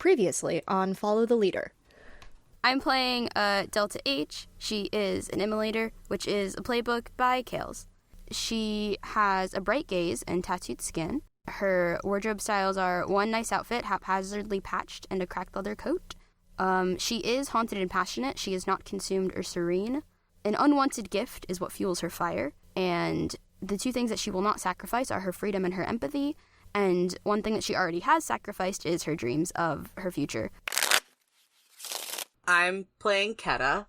Previously on Follow the Leader. I'm playing Delta H. She is an immolator, which is a playbook by Kales. She has a bright gaze and tattooed skin. Her wardrobe styles are one nice outfit, haphazardly patched, and a cracked leather coat. She is haunted and passionate. She is not consumed or serene. An unwanted gift is what fuels her fire, and the two things that she will not sacrifice are her freedom and her empathy, and one thing that she already has sacrificed is her dreams of her future. I'm playing Keta.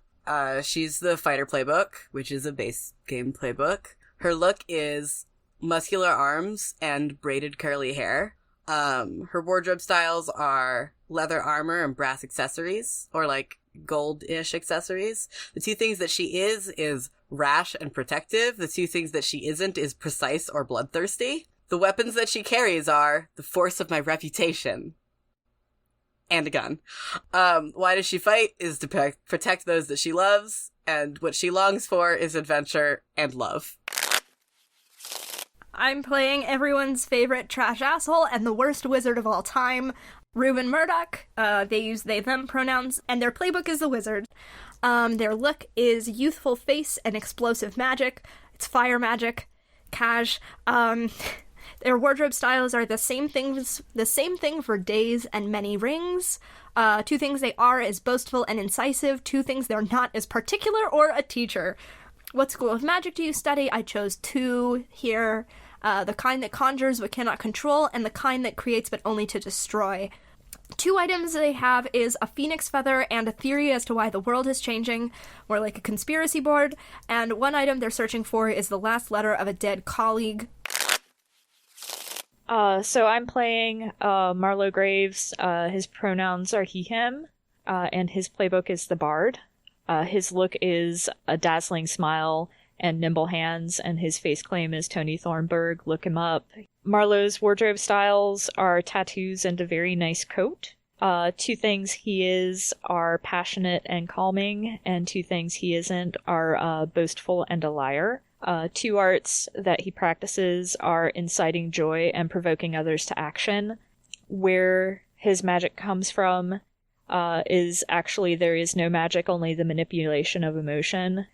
She's the fighter playbook, which is a base game playbook. Her look is muscular arms and braided curly hair. Her wardrobe styles are leather armor and brass accessories, or like gold-ish accessories. The two things that she is rash and protective. The two things that she isn't is precise or bloodthirsty. The weapons that she carries are the force of my reputation. And a gun. Why does she fight? Is to protect those that she loves, and what she longs for is adventure and love. I'm playing everyone's favorite trash asshole and the worst wizard of all time, Reuben Murdoch. They use they/them pronouns, and their playbook is the wizard. Their look is youthful face and explosive magic. It's fire magic. Cash. Their wardrobe styles are the same thing for days and many rings. Two things they are is boastful and incisive. Two things they're not is particular or a teacher. What school of magic do you study? I chose two here. The kind that conjures but cannot control, and the kind that creates but only to destroy. Two items they have is a phoenix feather and a theory as to why the world is changing, more like a conspiracy board. And one item they're searching for is the last letter of a dead colleague. So I'm playing Marlowe Graves. His pronouns are he, him, and his playbook is the Bard. His look is a dazzling smile and nimble hands, and his face claim is Tony Thornburg. Look him up. Marlowe's wardrobe styles are tattoos and a very nice coat. Two things he are passionate and calming, and two things he isn't are boastful and a liar. Two arts that he practices are inciting joy and provoking others to action. Where his magic comes from is actually there is no magic, only the manipulation of emotion.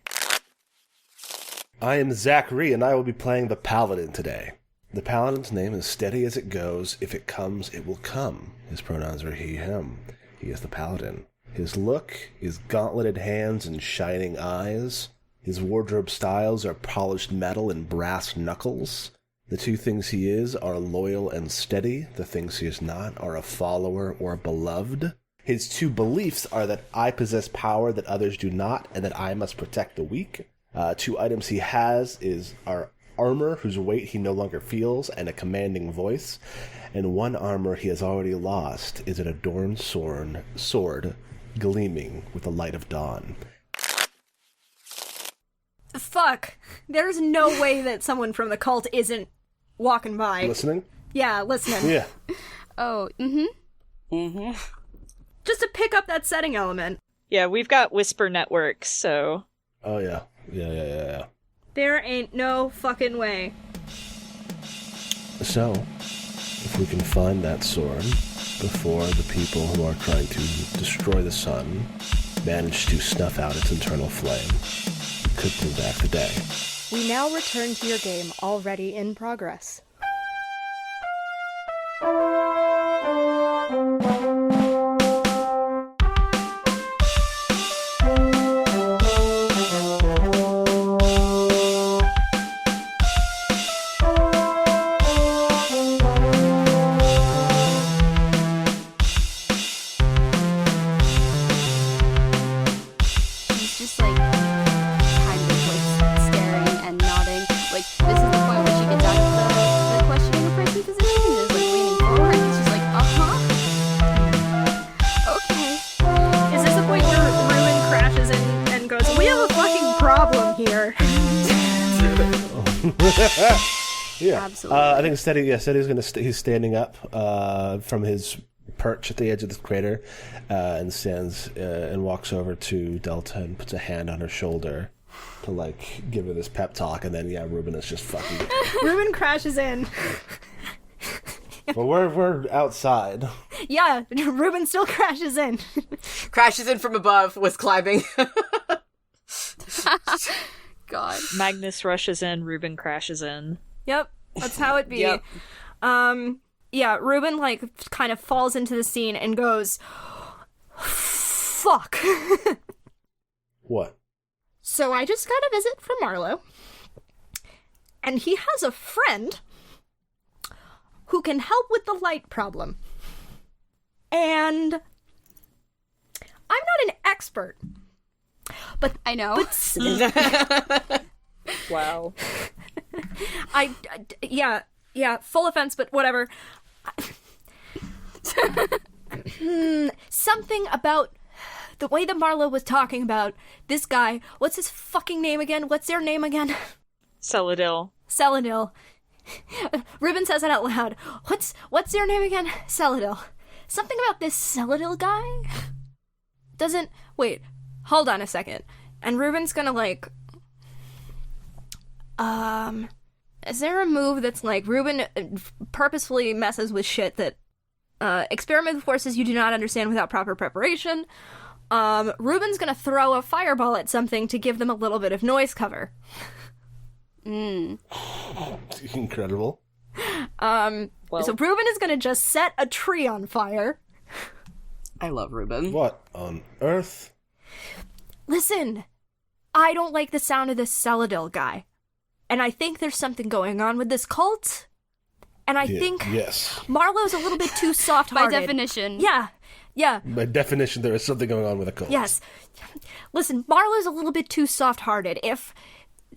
I am Zachary, and I will be playing the Paladin today. The Paladin's name is steady as it goes. If it comes, it will come. His pronouns are he, him. He is the Paladin. His look is gauntleted hands and shining eyes. His wardrobe styles are polished metal and brass knuckles. The two things he is are loyal and steady. The things he is not are a follower or beloved. His two beliefs are that I possess power that others do not, and that I must protect the weak. Two items he has are armor, whose weight he no longer feels, and a commanding voice. And one armor he has already lost is an adorned sword gleaming with the light of dawn. Fuck. There's no way that someone from the cult isn't walking by. Listening? Yeah, listening. Yeah. Oh, Just to pick up that setting element. Yeah, we've got Whisper Networks, so... Oh, yeah. Yeah. There ain't no fucking way. So, if we can find that sword before the people who are trying to destroy the sun manage to snuff out its internal flame, we could bring back the day. We now return to your game already in progress. Yeah, absolutely. I think Steady's he's standing up from his perch at the edge of the crater and stands and walks over to Delta and puts a hand on her shoulder to like give her this pep talk, and then Reuben is just fucking. Reuben crashes in. Well, we're outside. Yeah, Ruben still crashes in. Crashes in from above, was climbing. God. Magnus rushes in, Ruben crashes in. Yep, that's how it be. Yep. Yeah, Ruben, like, kind of falls into the scene and goes, fuck. What? So I just got a visit from Marlowe, and he has a friend who can help with the light problem. And I'm not an expert, but I know. Wow. yeah, full offense, but whatever. Something about the way that Marlowe was talking about this guy. What's his fucking name again? What's their name again? Celadil. Celadil. Ruben says it out loud. What's their name again? Celadil. Something about this Celadil guy? Wait, hold on a second. And Ruben's gonna, like... Is there a move that's like Ruben purposefully messes with shit that experiment with forces you do not understand without proper preparation? Ruben's gonna throw a fireball at something to give them a little bit of noise cover. Incredible. So Ruben is gonna just set a tree on fire. I love Ruben. What on earth? Listen, I don't like the sound of this Celadil guy. And I think there's something going on with this cult. And I think Yes. Marlowe's a little bit too soft-hearted. By definition. Yeah. By definition, there is something going on with a cult. Yes. Listen, Marlowe's a little bit too soft-hearted. If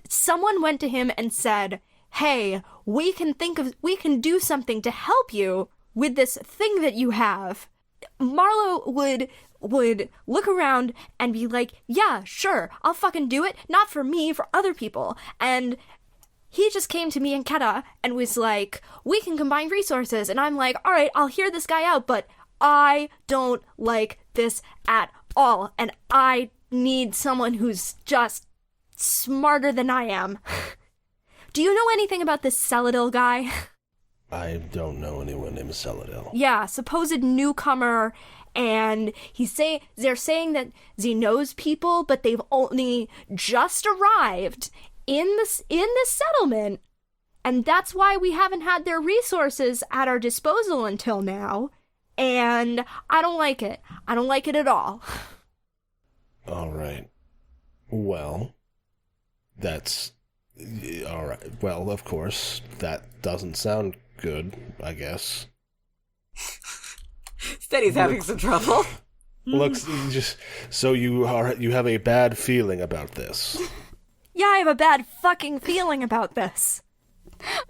someone went to him and said, hey, we can do something to help you with this thing that you have, Marlowe would look around and be like, yeah, sure, I'll fucking do it. Not for me, for other people. And he just came to me and Keta and was like, we can combine resources. And I'm like, all right, I'll hear this guy out, but I don't like this at all. And I need someone who's just smarter than I am. Do you know anything about this Celadil guy? I don't know anyone named Celadil. Yeah, supposed newcomer, and they're saying that he knows people, but they've only just arrived in this settlement, and that's why we haven't had their resources at our disposal until now. And I don't like it. I don't like it at all. All right. Well, that's all right. Well, of course, that doesn't sound good, I guess. Steady's having some trouble. Looks just so you have a bad feeling about this. Yeah, I have a bad fucking feeling about this.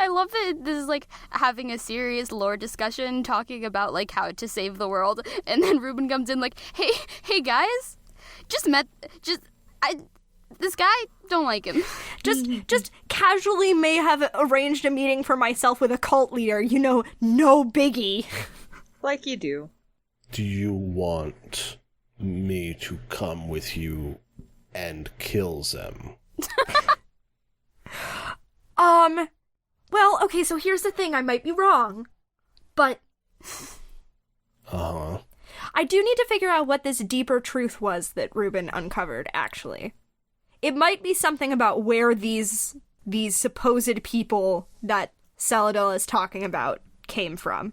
I love that this is like having a serious lore discussion talking about like how to save the world, and then Ruben comes in like, hey guys, this guy, don't like him. Just casually may have arranged a meeting for myself with a cult leader, no biggie. Like you do. Do you want me to come with you and kill them? Well, okay, so here's the thing, I might be wrong, but Uh-huh. I do need to figure out what this deeper truth was that Ruben uncovered, actually. It might be something about where these supposed people that Celadil is talking about came from.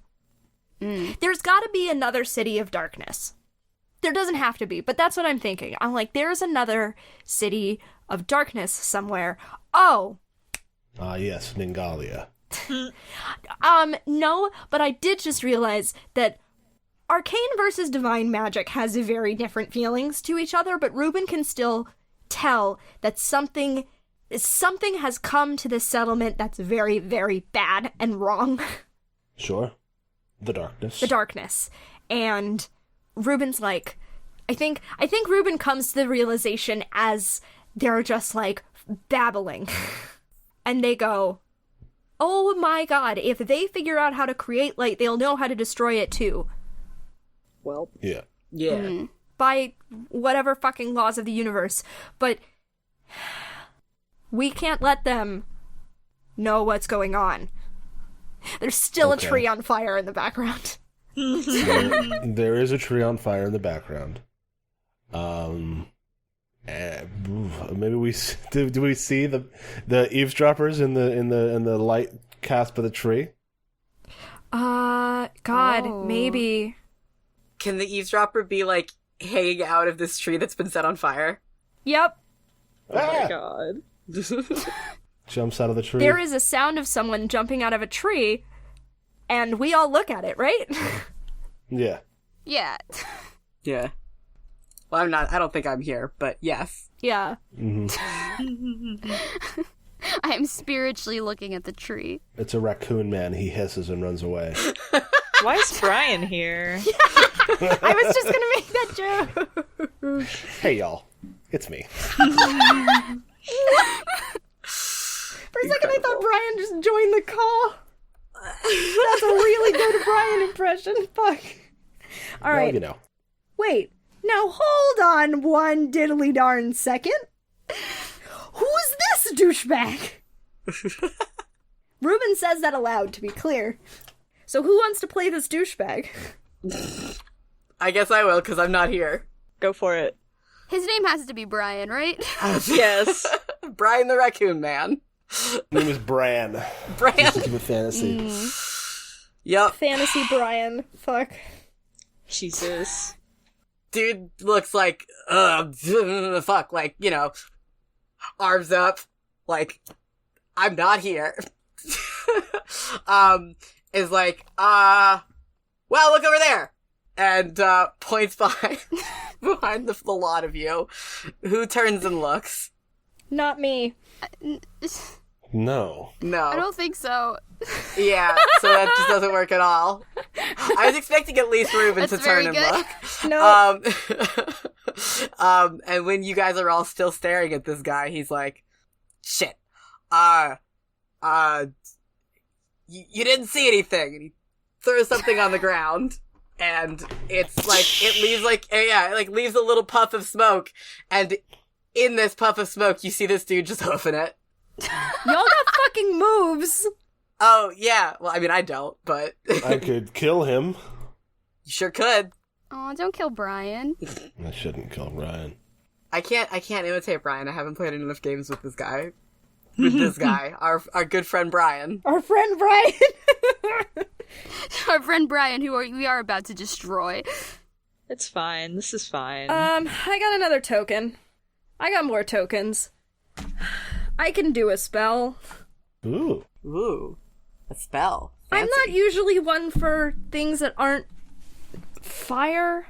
There's gotta be another city of darkness. There doesn't have to be, but that's what I'm thinking. I'm like, there's another city of darkness somewhere. Oh! Ah, yes, Ningalia. No, but I did just realize that arcane versus divine magic has very different feelings to each other, but Ruben can still tell that something has come to this settlement that's very, very bad and wrong. Sure. The darkness. The darkness. And Ruben's like, I think Ruben comes to the realization as they're just like babbling. And they go, oh my god, if they figure out how to create light, they'll know how to destroy it too. Well, Yeah. Yeah. By whatever fucking laws of the universe. But we can't let them know what's going on. There's still Okay. a tree on fire in the background. There is a tree on fire in the background. Maybe do we see the eavesdroppers in the light cast by the tree? God, Oh. maybe. Can the eavesdropper be like hanging out of this tree that's been set on fire? Yep. Oh my Ah! god. Jumps out of the tree. There is a sound of someone jumping out of a tree, and we all look at it, right? Yeah. Yeah. Yeah. Well, I don't think I'm here, but yes. Yeah. I am spiritually looking at the tree. It's a raccoon man. He hisses and runs away. Why is Brian here? I was just gonna make that joke. Hey, y'all. It's me. For a second, I thought Brian just joined the call. That's a really good Brian impression. Fuck. All Well, right. you know. Wait. Now hold on one diddly darn second. Who's this douchebag? Ruben says that aloud, to be clear. So who wants to play this douchebag? I guess I will, because I'm not here. Go for it. His name has to be Brian, right? Yes. Brian the Raccoon Man. His name is Bran. Bran. Just to keep it fantasy. Yup. Fantasy Brian. Fuck. Jesus. Dude looks like, fuck, like, you know, arms up, like, I'm not here. Is like, well, look over there! And, points behind the lot of you, who turns and looks. Not me. No. No. I don't think so. Yeah, so that just doesn't work at all. I was expecting at least Ruben to That's turn very and good. look. No. And when you guys are all still staring at this guy, he's like, shit. You didn't see anything. And he throws something on the ground. And it's like, it leaves like, yeah, it like leaves a little puff of smoke. And in this puff of smoke, you see this dude just hoofing it. Y'all got fucking moves. Oh, yeah. Well, I mean, I don't, but I could kill him. you sure could. Oh, don't kill Brian. I shouldn't kill Ryan. I can't imitate Brian. I haven't played enough games with this guy. With this guy. Our good friend Brian. Our friend Brian. Our friend Brian, who we are about to destroy. It's fine. This is fine. I got another token. I got more tokens. I can do a spell. Ooh. Ooh. A spell. I'm not usually one for things that aren't fire,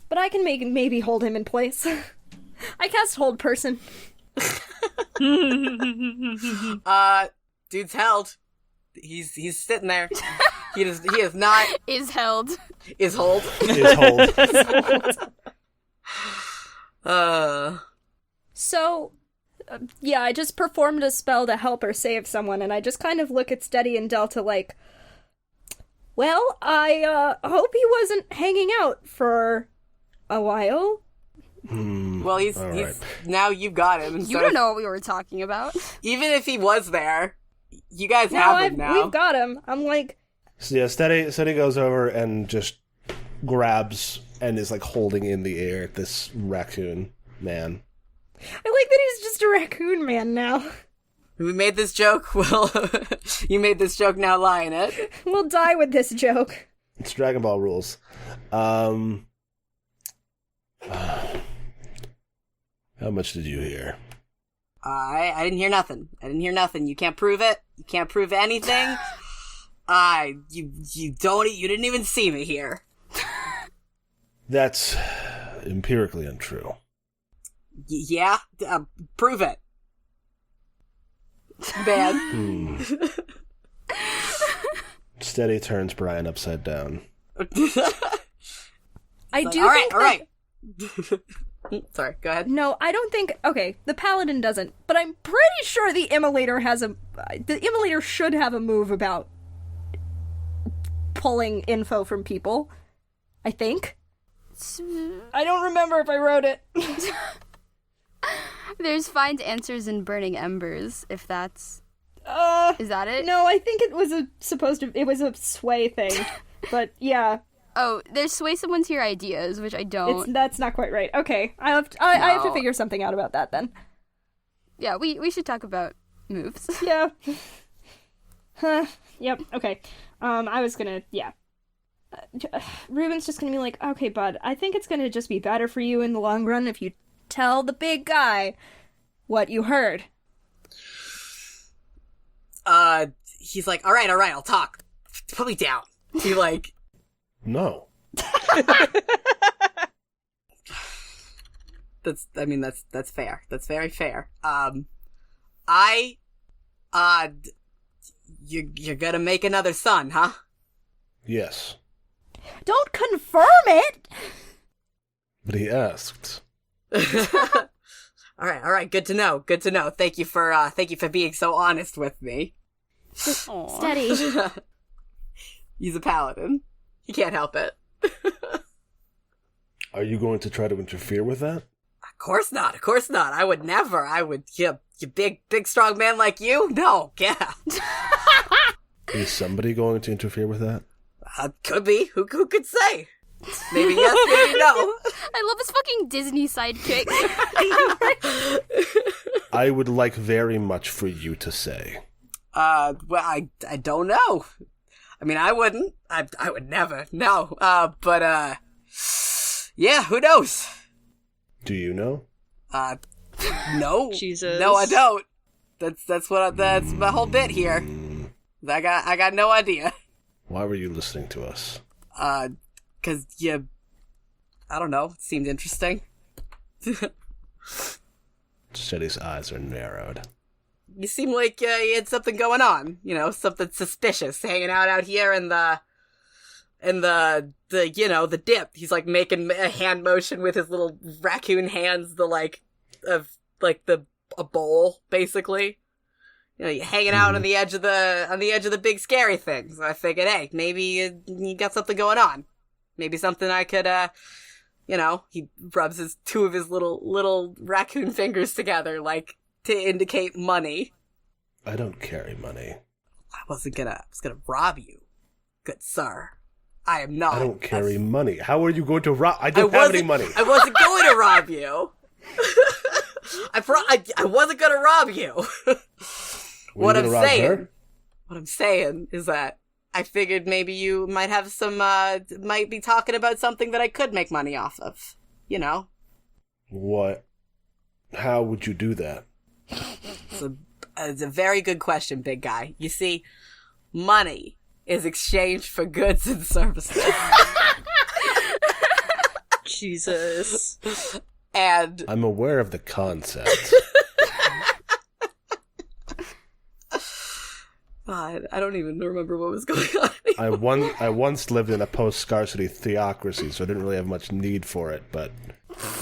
but I can maybe hold him in place. I cast Hold Person. Dude's held. He's sitting there. He is not Is held. is hold. His hold. So, yeah, I just performed a spell to help or save someone, and I just kind of look at Steady and Delta like, well, I hope he wasn't hanging out for a while. Well, he's All right. now you've got him. You don't know what we were talking about. Even if he was there, you guys Now have him now. we've got him. I'm like, So yeah, Steady goes over and just grabs and is like holding in the air this raccoon man. I like that he's just a raccoon man now. We made this joke. Well, you made this joke. Now lie in it. We'll die with this joke. It's Dragon Ball rules. How much did you hear? I didn't hear nothing. You can't prove it. You can't prove anything. You didn't even see me here. That's empirically untrue. Yeah? Prove it. Man. Steady turns Brian upside down. I do All think right. Sorry, go ahead. No, I don't think. Okay, the paladin doesn't, but I'm pretty sure the immolator has a. The immolator should have a move about pulling info from people. I think. I don't remember if I wrote it. There's find answers in burning embers, if that's... Is that it? No, I think it was it was a sway thing. But yeah, Oh, there's sway someone to your ideas, which I don't. That's not quite right. Okay, I have to No. figure something out about that then. Yeah, we should talk about moves. Yeah. Huh. Yep. Okay. I was gonna. Yeah. Ruben's just gonna be like, okay, bud. I think it's gonna just be better for you in the long run if you tell the big guy what you heard. He's like, all right, I'll talk. Put me down. He like, No. that's fair. That's very fair. You're gonna make another son, huh? Yes. Don't confirm it. But he asked. All right. Good to know. Thank you for being so honest with me. Aw. Steady. He's a paladin. He can't help it. Are you going to try to interfere with that? Of course not. I would never. You big strong man like you? No, yeah. Is somebody going to interfere with that? Could be. Who could say? Maybe yes, maybe no. I love his fucking Disney sidekick. I would like very much for you to say. Well, I don't know. I mean, I wouldn't. I would never. No. But yeah, who knows? Do you know? No. Jesus. No, I don't. That's my whole bit here. I got no idea. Why were you listening to us? 'Cause I don't know, it seemed interesting. Shetty's eyes are narrowed. You seem like you had something going on, something suspicious, hanging out here in the dip. He's like making a hand motion with his little raccoon hands, a bowl, basically. You're hanging out on the edge of the big scary thing. So I figured, hey, maybe you got something going on. Maybe something I could, he rubs two of his little raccoon fingers together, like, to indicate money. I don't carry money. I was gonna rob you, good sir. I am not. I don't carry money. How are you going to rob? I don't have any money. I wasn't going to rob you. I wasn't gonna rob you. Were you gonna rob her? What I'm saying is that I figured maybe you might have might be talking about something that I could make money off of. What? How would you do that? It's a very good question, big guy. You see, money is exchanged for goods and services. Jesus. And I'm aware of the concept. God, I don't even remember what was going on. I once lived in a post-scarcity theocracy, so I didn't really have much need for it, but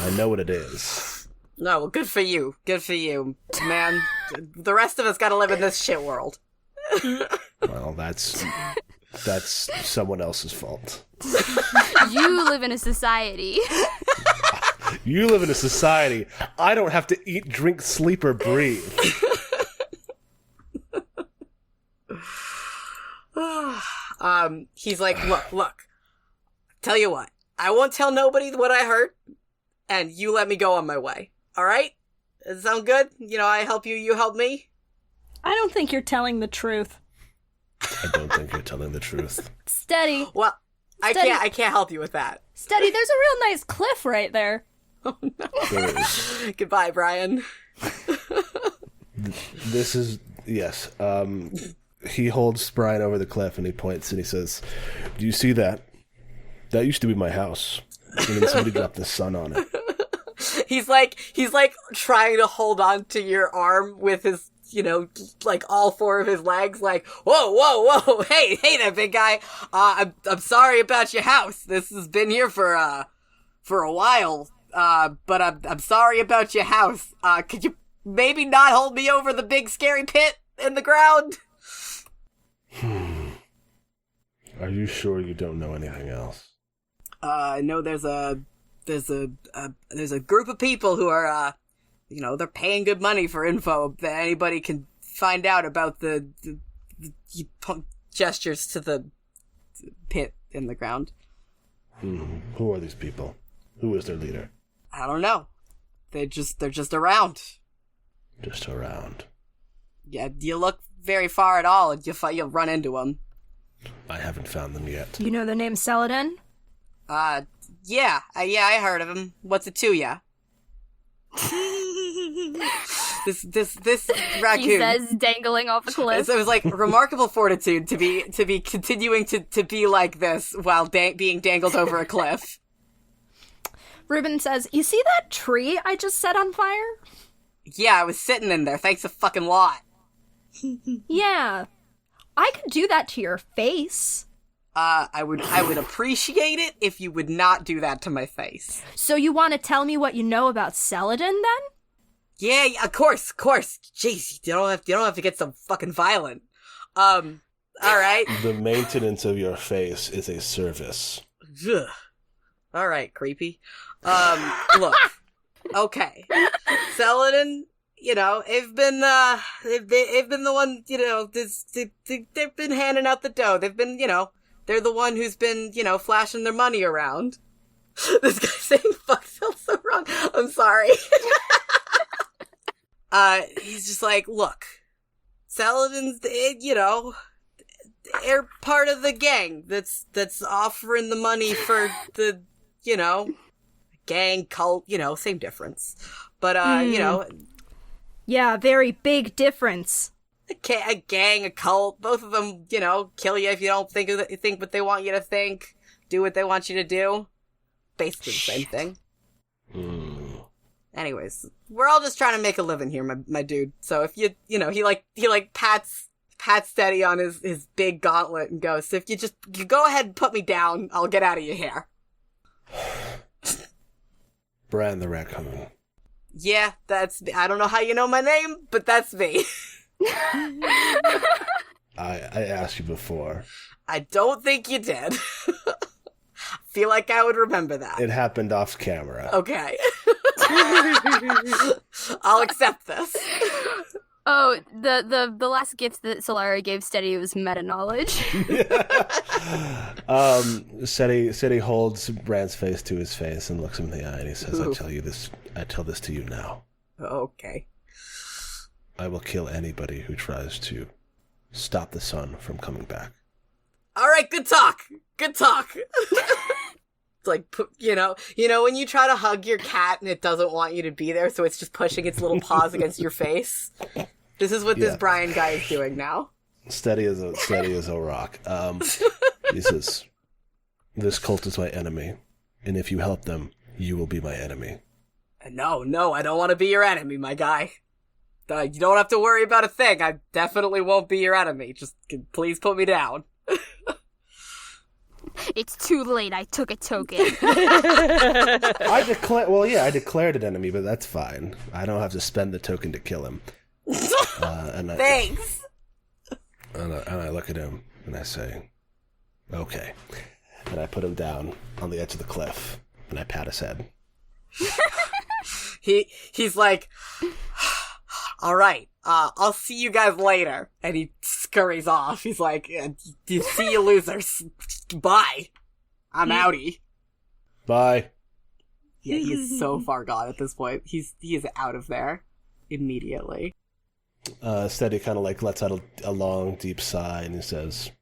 I know what it is. No, well, good for you. Good for you. Man, the rest of us gotta live in this shit world. Well, that's someone else's fault. You live in a society. You live in a society. I don't have to eat, drink, sleep, or breathe. He's like, look. Tell you what, I won't tell nobody what I heard, and you let me go on my way. All right? Does that sound good? I help you, you help me. I don't think you're telling the truth. I don't think you're telling the truth. Steady. Well, Steady. I can't help you with that. Steady, there's a real nice cliff right there. There is. Goodbye, Brian. This is, yes. He holds Brian over the cliff and he points and he says, "Do you see that? That used to be my house. And then somebody dropped the sun on it." He's like trying to hold on to your arm with his, all four of his legs, like, whoa, hey there, big guy. I'm sorry about your house. This has been here for a while. But I'm sorry about your house. Could you maybe not hold me over the big scary pit in the ground? Are you sure you don't know anything else? I know there's a group of people who are, they're paying good money for info that anybody can find out about the gestures to the pit in the ground. Who are these people? Who is their leader? I don't know. They're just around. Just around. Yeah, you look very far at all, and you'll run into them. I haven't found them yet. You know the name Saladin? Yeah, I heard of him. What's it to ya? this raccoon. He says, dangling off a cliff. It was like remarkable fortitude to be continuing to be like this while being dangled over a cliff. Reuben says, "You see that tree I just set on fire?" Yeah, I was sitting in there. Thanks a fucking lot. Yeah. I could do that to your face. I would appreciate it if you would not do that to my face. So you want to tell me what you know about Saladin, then? Yeah, of course. Jeez, you don't have to get so fucking violent. All right. The maintenance of your face is a service. Ugh. All right, creepy. Look. Okay. Saladin, they've been the one, they've been handing out the dough. They've been, they're the one who's been, flashing their money around. This guy saying fuck felt so wrong. I'm sorry. He's just like, look, Saladin's, they're part of the gang that's offering the money for the, gang cult, same difference. But, Yeah, very big difference. A gang, a cult, both of them, kill you if you don't think what they want you to think, do what they want you to do. Basically the same thing. Anyways, we're all just trying to make a living here, my dude. So if he pats Steady on his big gauntlet and goes, so if you go ahead and put me down, I'll get out of your hair. Bran the Raccoon. Yeah, I don't know how you know my name, but that's me. I asked you before. I don't think you did. Feel like I would remember that. It happened off camera. Okay. I'll accept this. Oh, the last gift that Solara gave Steady was meta knowledge. Steady holds Bran's face to his face and looks him in the eye and he says, Ooh. I tell this to you now. Okay. I will kill anybody who tries to stop the sun from coming back. All right, good talk. It's like, when you try to hug your cat and it doesn't want you to be there, so it's just pushing its little paws against your face. This is what this Brian guy is doing now. Steady as a rock. He says, "This cult is my enemy, and if you help them, you will be my enemy." No, I don't want to be your enemy, my guy. You don't have to worry about a thing. I definitely won't be your enemy. Just please put me down. It's too late. I took a token. I declared an enemy, but that's fine. I don't have to spend the token to kill him. Thanks. And I look at him and I say, "Okay." And I put him down on the edge of the cliff and I pat his head. He's like, "All right, I'll see you guys later," and he scurries off. He's like, "See you losers. Bye. I'm outie." Bye. Yeah, he's so far gone at this point. He is out of there immediately. Steady kind of lets out a long, deep sigh and he says,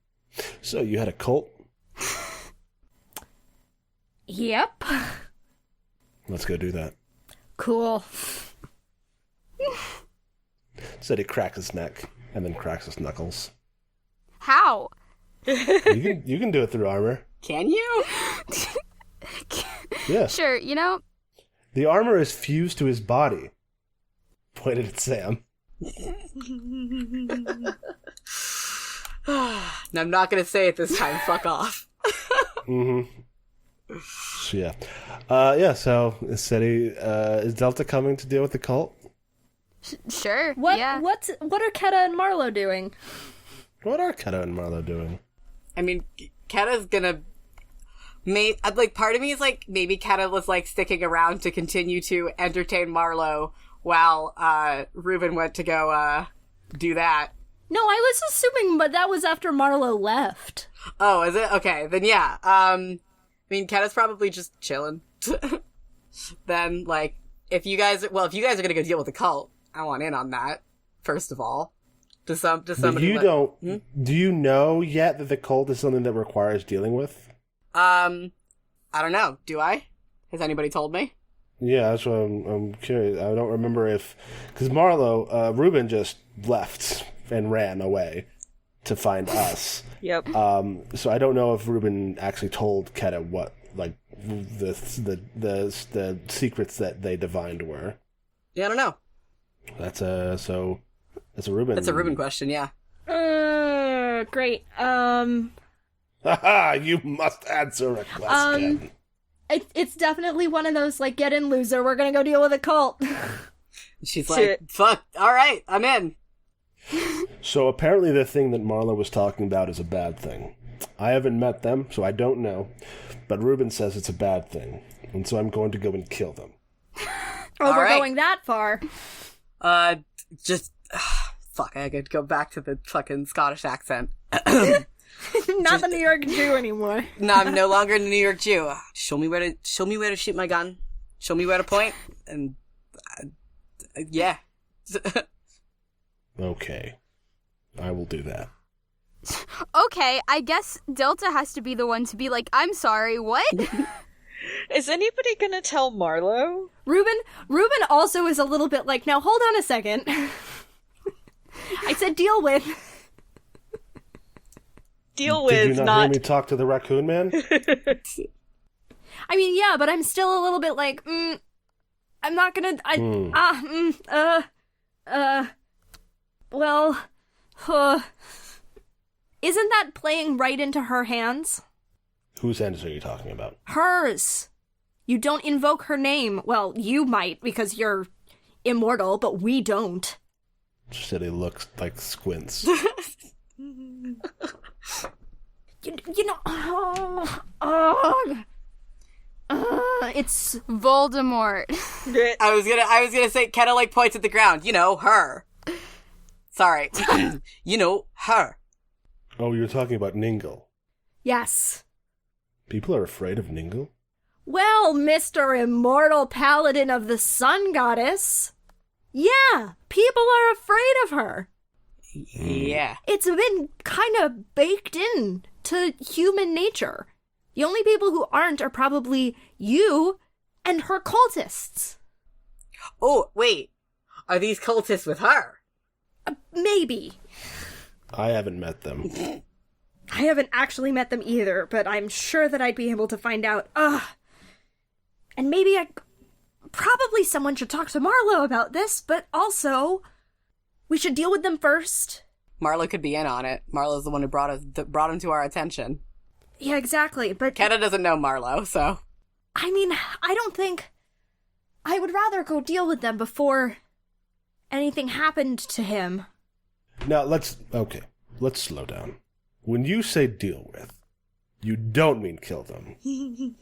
"So you had a cult? Yep. Let's go do that." Cool. Steady cracks his neck and then cracks his knuckles. How? You can do it through armor. Can you? Yeah. Sure, The armor is fused to his body. Pointed at Sam. And I'm not gonna say it this time. Fuck off. Mm-hmm. So, yeah. So Steady, is Delta coming to deal with the cult? Sure. What Yeah. what are Keta and Marlo doing? What are Keta and Marlo doing? I mean, Keta's gonna... part of me is like, maybe Keta was sticking around to continue to entertain Marlo while Reuben went to go do that. No, I was assuming, but that was after Marlo left. Oh, is it? Okay, then yeah. mean, Kata's probably just chilling. Then, like, if you guys are gonna go deal with the cult, I want in on that, first of all. Does somebody... Do you know yet that the cult is something that requires dealing with? I don't know. Do I? Has anybody told me? Yeah, that's what I'm curious. I don't remember if... Because Marlo, Ruben just left and ran away to find us. Yep. So I don't know if Ruben actually told Keta what, like, the secrets that they divined were. Yeah, I don't know. That's a Ruben. That's a Ruben question, yeah. Great. Haha, you must answer a question. It's definitely one of those, like, get in, loser, we're gonna go deal with a cult. She's like, fuck, alright, I'm in. So apparently the thing that Marla was talking about is a bad thing. I haven't met them, so I don't know. But Ruben says it's a bad thing. And so I'm going to go and kill them. We're right. going that far. Fuck, I could go back to the fucking Scottish accent. Not the New York Jew anymore. No, I'm no longer a New York Jew. Show me where to shoot my gun. Show me where to point, and yeah. Okay. I will do that. Okay, I guess Delta has to be the one to be like, I'm sorry, what? Is anybody gonna tell Marlo? Ruben also is a little bit like, now hold on a second. I said deal with. Deal Did with, you not hear me talk to the raccoon man? I mean, yeah, but I'm still a little bit like, I'm not gonna, well, isn't that playing right into her hands? Whose hands are you talking about? Hers. You don't invoke her name. Well, you might because you're immortal, but we don't. Steady looks like squints. You know, it's Voldemort. I was gonna say, Keta like points at the ground. You know, her. Sorry. You know, her. Oh, you're talking about Ningle. yes. People are afraid of Ningle? Well, Mr. Immortal Paladin of the Sun Goddess. Yeah, people are afraid of her. Yeah. It's been kind of baked in to human nature. The only people who aren't are probably you and her cultists. Oh, wait. Are these cultists with her? Maybe. I haven't met them. I haven't actually met them either, but I'm sure that I'd be able to find out. And maybe probably someone should talk to Marlo about this, but also we should deal with them first. Marlo could be in on it. Marlo's the one who brought him to our attention. Yeah, exactly, but Keta doesn't know Marlo, so... I mean, I don't think... I would rather go deal with them before anything happened to him. Now, let's slow down. When you say deal with, you don't mean kill them. You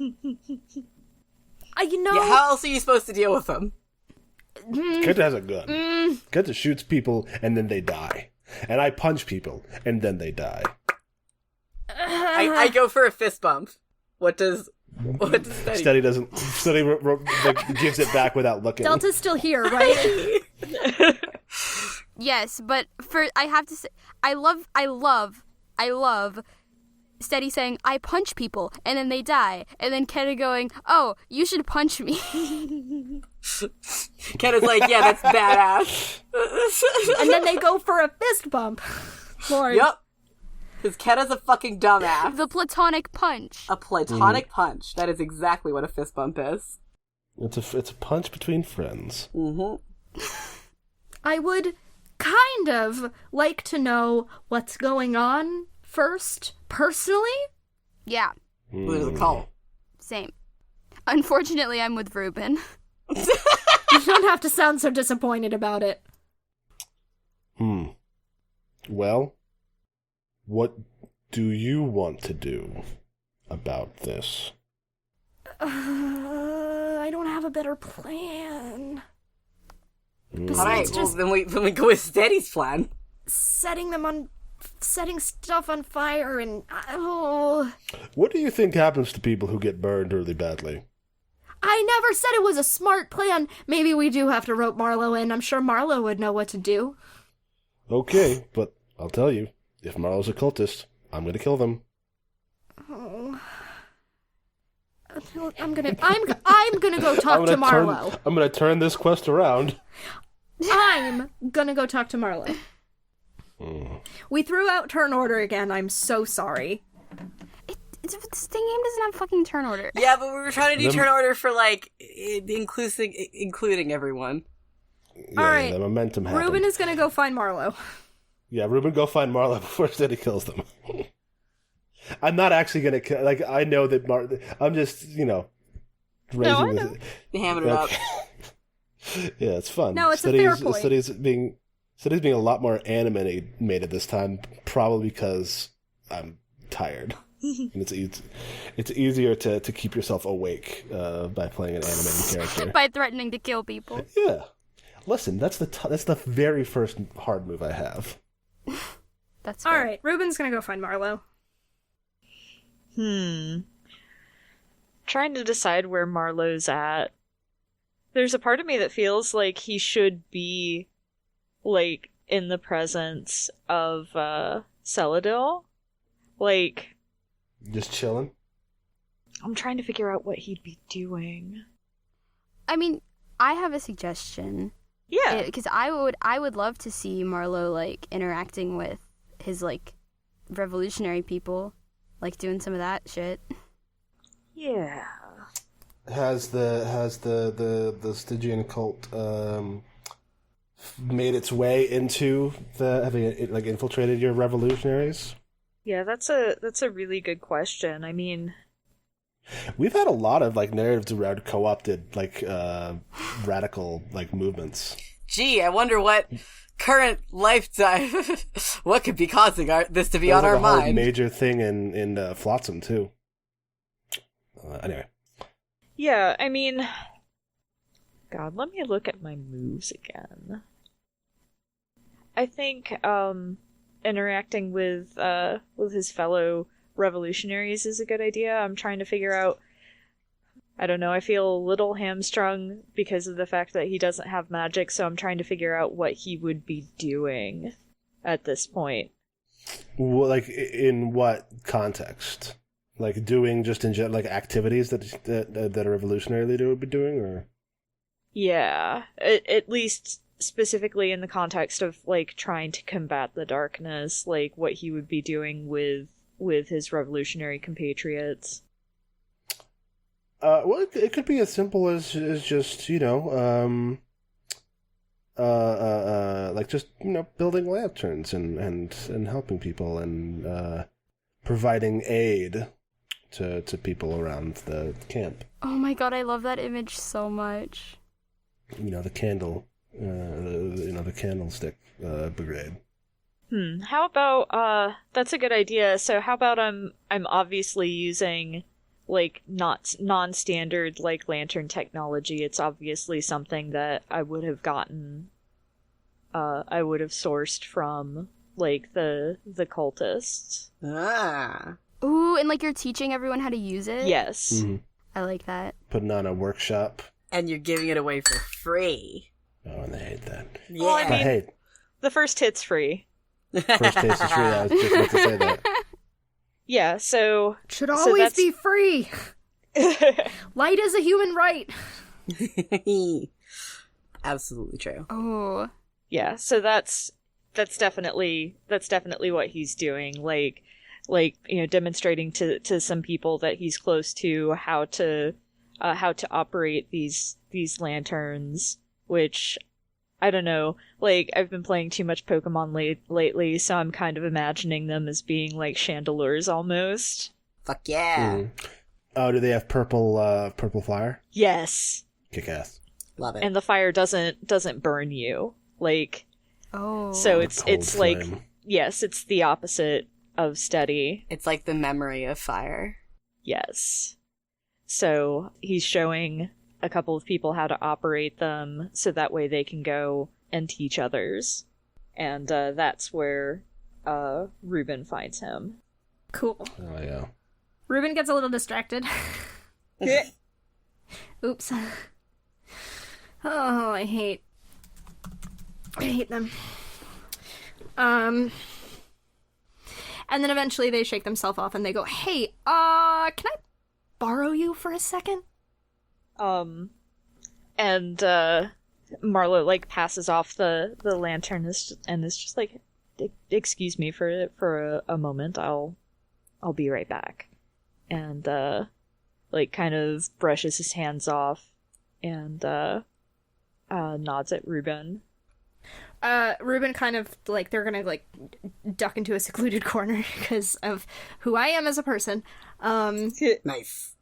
know... Yeah, how else are you supposed to deal with them? Keta has a gun. Keta shoots people, and then they die. And I punch people, and then they die. I go for a fist bump. What does Steady? Steady like, gives it back without looking. Delta's still here, right? Yes, but I have to say, I love Steady saying, I punch people, and then they die. And then Keta going, oh, you should punch me. Keta's like, yeah, that's badass. And then they go for a fist bump. Lord. Yep. Because Keta's a fucking dumbass. The platonic punch. A platonic punch. That is exactly what a fist bump is. It's a punch between friends. Mm-hmm. I would kind of like to know what's going on first, personally. Yeah, Who's the call? same. Unfortunately, I'm with Ruben. You don't have to sound so disappointed about it. Well, what do you want to do about this? I don't have a better plan. Alright, well, then we go with Steady's plan. Setting them on setting stuff on fire and oh. What do you think happens to people who get burned really badly? I never said it was a smart plan. Maybe we do have to rope Marlowe in. I'm sure Marlowe would know what to do. Okay, but I'll tell you, if Marlowe's a cultist, I'm gonna kill them. Oh. I'm gonna go talk to Marlowe. I'm gonna turn this quest around. I'm gonna go talk to Marlowe. We threw out turn order again. I'm so sorry. This game doesn't have fucking turn order. Yeah, but we were trying to do turn order for, like, including everyone. Yeah, All right. the momentum happened. Ruben is gonna go find Marlowe. Yeah, Ruben, go find Marlowe before Steady kills them. I'm not actually gonna kill. Like, I know that I'm just, raising know. Hamming it up. Yeah, it's fun. No, it's a fair point. Steady's being a lot more animated this time, probably because I'm tired. And it's easier to keep yourself awake by playing an animated character. By threatening to kill people. Yeah. Listen, that's the very first hard move I have. That's All fair. right, Ruben's gonna go find Marlowe. Trying to decide where Marlowe's at. There's a part of me that feels like he should be, like, in the presence of Celadil. Like, Just chilling. I'm trying to figure out what he'd be doing. I mean, I have a suggestion. Yeah. Because I would love to see Marlowe, like, interacting with his, like, revolutionary people. Like, doing some of that shit. Yeah. Has the Stygian cult made its way into having it, like, infiltrated your revolutionaries? Yeah, that's a really good question. I mean, We've had a lot of, like, narratives around co-opted, like, radical, like, movements. Gee, I wonder what current lifetime, what could be causing this to be That was, on our like, a whole mind. major thing in Flotsam, too. Anyway. yeah, I mean, God, let me look at my moves again. I think interacting with his fellow revolutionaries is a good idea. I'm trying to figure out, I don't know, I feel a little hamstrung because of the fact that he doesn't have magic, so I'm trying to figure out what he would be doing at this point. Well, like, in what context? Like, doing just in general, like, activities that a revolutionary leader would be doing, or? Yeah, at least specifically in the context of, like, trying to combat the darkness, like, what he would be doing with his revolutionary compatriots. Well, it could be as simple as just, like, just, building lanterns and helping people and providing aid to people around the camp. Oh my god, I love that image so much. The candle, the candlestick brigade. How about, that's a good idea. So how about I'm obviously using, like, not non-standard, like, lantern technology. It's obviously something that I would have gotten, I would have sourced from, like, the cultists. Ah. Ooh, and, like, you're teaching everyone how to use it? Yes. Mm-hmm. I like that. Putting on a workshop. And you're giving it away for free. Oh, and I hate that. Yeah. Well, I mean- Hey, The first hit's free. first taste is free. I was just about to say that. Yeah, so... Should So always that's- be free. Light is a human right. Absolutely true. Oh. Yeah, so that's definitely what he's doing. Like demonstrating to some people that he's close to how to operate these lanterns, which I don't know. Like, I've been playing too much Pokemon lately, so I'm kind of imagining them as being like chandelures almost. Fuck yeah. Mm. Oh, do they have purple fire? Yes, Kick ass. Love it. and the fire doesn't burn you. Like, Oh. so A it's cold like, flame. yes, it's the opposite of steady. It's like the memory of fire. Yes. So he's showing a couple of people how to operate them so that way they can go and teach others. And that's where Reuben finds him. Cool. Oh, yeah. Reuben gets a little distracted. Oops. Oh, I hate them. And then eventually they shake themselves off and they go, "Hey, can I borrow you for a second?" And Marlowe like passes off the lantern and is just like, "Excuse me for a moment. I'll be right back." And like kind of brushes his hands off and nods at Reuben. Reuben kind of like, they're gonna like duck into a secluded corner because of who I am as a person. Nice.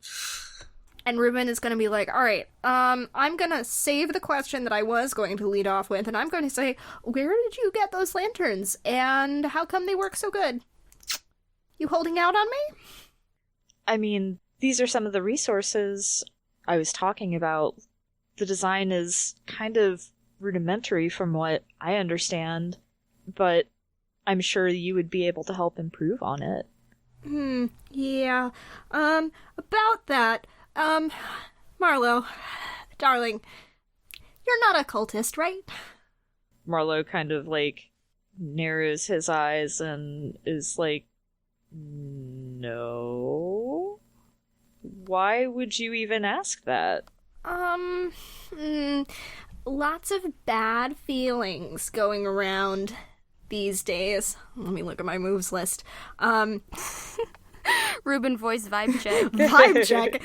And Reuben is gonna be like, "All right, I'm gonna save the question that I was going to lead off with, and I'm going to say, where did you get those lanterns, and how come they work so good? You holding out on me?" I mean, these are some of the resources I was talking about. The design is kind of rudimentary from what I understand, but I'm sure you would be able to help improve on it. Yeah. About that, Marlowe, darling, you're not a cultist, right? Marlowe kind of like narrows his eyes and is like, "No? Why would you even ask that?" Lots of bad feelings going around these days. Let me look at my moves list. Reuben voice vibe check. Vibe check.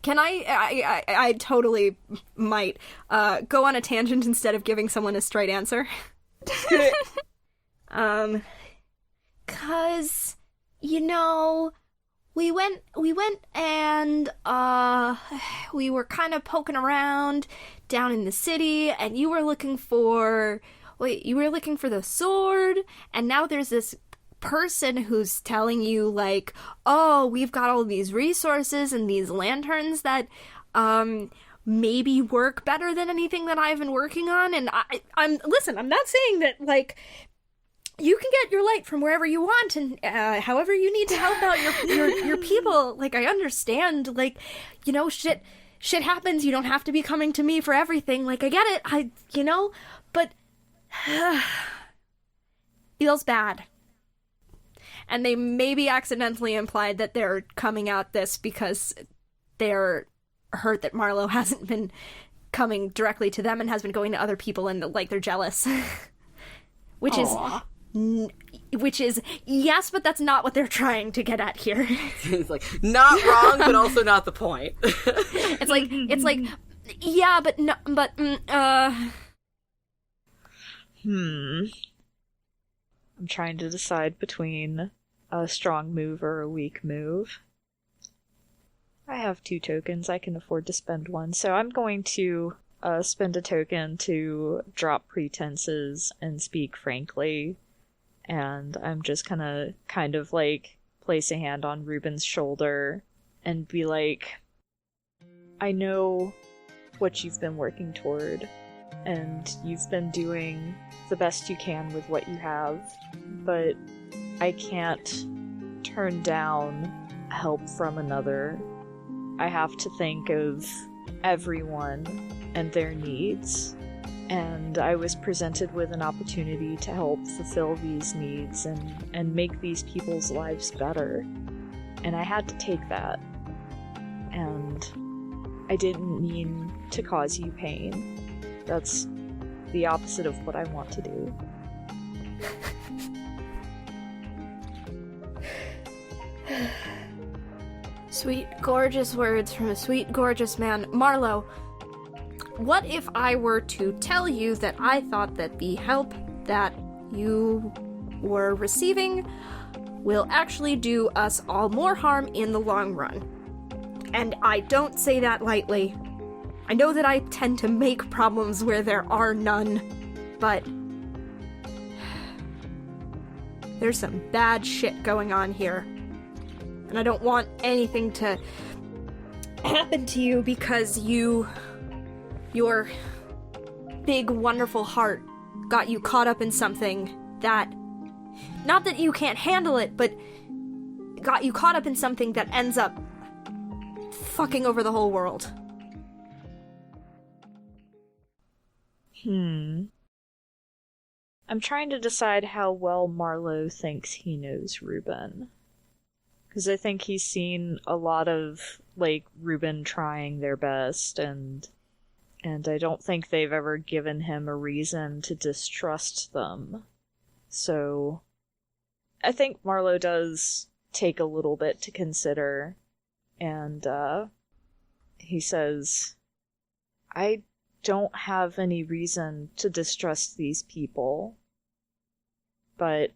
Can I totally might go on a tangent instead of giving someone a straight answer. Cause, you know, we went and we were kind of poking around down in the city, and you were looking for the sword, and now there's this person who's telling you like, "Oh, we've got all these resources and these lanterns that maybe work better than anything that I've been working on." And I'm not saying that like you can get your light from wherever you want, and however you need to help out your people. Like, I understand, like, you know, shit happens. You don't have to be coming to me for everything. Like, I get it. But feels bad. And they maybe accidentally implied that they're coming out this because they're hurt that Marlowe hasn't been coming directly to them and has been going to other people, and like they're jealous. Which is yes, but that's not what they're trying to get at here. It's like, not wrong, but also not the point. It's like yeah, but no, but I'm trying to decide between a strong move or a weak move. I have 2 tokens. I can afford to spend one, so I'm going to spend a token to drop pretenses and speak frankly. And I'm just gonna kind of like place a hand on Reuben's shoulder and be like, "I know what you've been working toward, and you've been doing the best you can with what you have, but I can't turn down help from another. I have to think of everyone and their needs, and I was presented with an opportunity to help fulfill these needs and make these people's lives better, and I had to take that, and I didn't mean to cause you pain. That's the opposite of what I want to do." Sweet, gorgeous words from a sweet, gorgeous man. Marlowe, what if I were to tell you that I thought that the help that you were receiving will actually do us all more harm in the long run? And I don't say that lightly. I know that I tend to make problems where there are none, but there's some bad shit going on here. And I don't want anything to happen to you because your big, wonderful heart got you caught up in something that not that you can't handle it, but got you caught up in something that ends up fucking over the whole world. I'm trying to decide how well Marlowe thinks he knows Ruben. Because I think he's seen a lot of, like, Ruben trying their best, and I don't think they've ever given him a reason to distrust them. So I think Marlowe does take a little bit to consider, and he says, I don't have any reason to distrust these people, but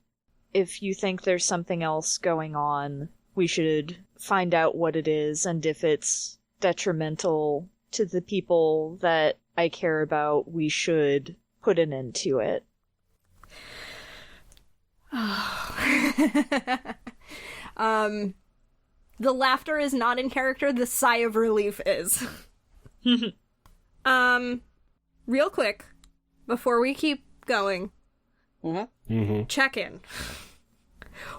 if you think there's something else going on, we should find out what it is, and if it's detrimental to the people that I care about, we should put an end to it. The laughter is not in character, the sigh of relief is. Real quick, before we keep going, check in.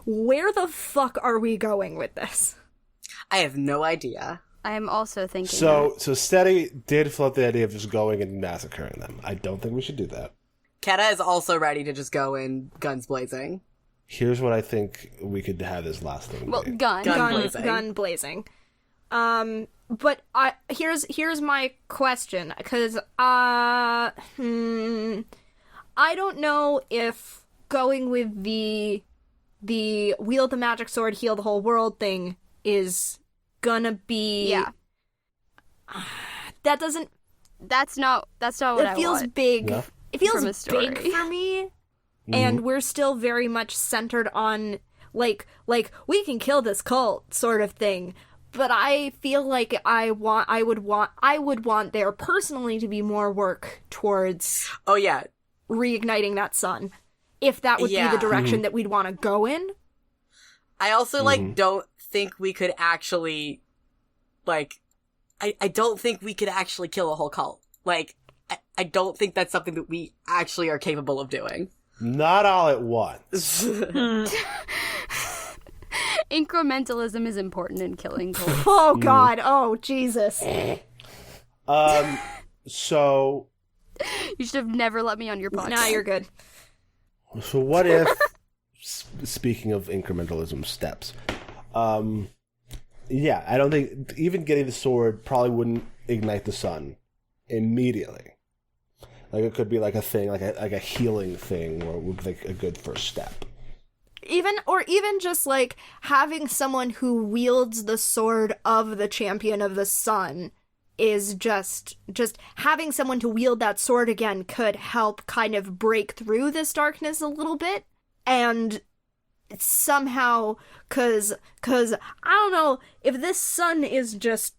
Where the fuck are we going with this? I have no idea. I am also thinking So Steady did float the idea of just going and massacring them. I don't think we should do that. Keta is also ready to just go in guns blazing. Here's what I think we could have as last thing. Well, be. gun. Gun blazing. But here's my question, because I don't know if going with the wield the magic sword, heal the whole world thing is gonna be. Yeah. That doesn't. That's not what It feels want. big. Yeah. It feels From a story. big for me. And we're still very much centered on like we can kill this cult sort of thing. But I feel like I would want there personally to be more work towards Oh yeah. reigniting that sun. If that would be Yeah. the direction that we'd want to go in. I also don't think we could actually I don't think we could actually kill a whole cult. Like I don't think that's something that we actually are capable of doing. Not all at once. Incrementalism is important in killing cults. Oh god, oh Jesus. So You should have never let me on your podcast. Nah, you're good. So what if, speaking of incrementalism steps, yeah, I don't think even getting the sword probably wouldn't ignite the sun immediately. Like it could be like a thing, like a healing thing, or would be like a good first step. Even just like having someone who wields the sword of the champion of the sun is just having someone to wield that sword again could help kind of break through this darkness a little bit. And somehow, cause I don't know if this sun is just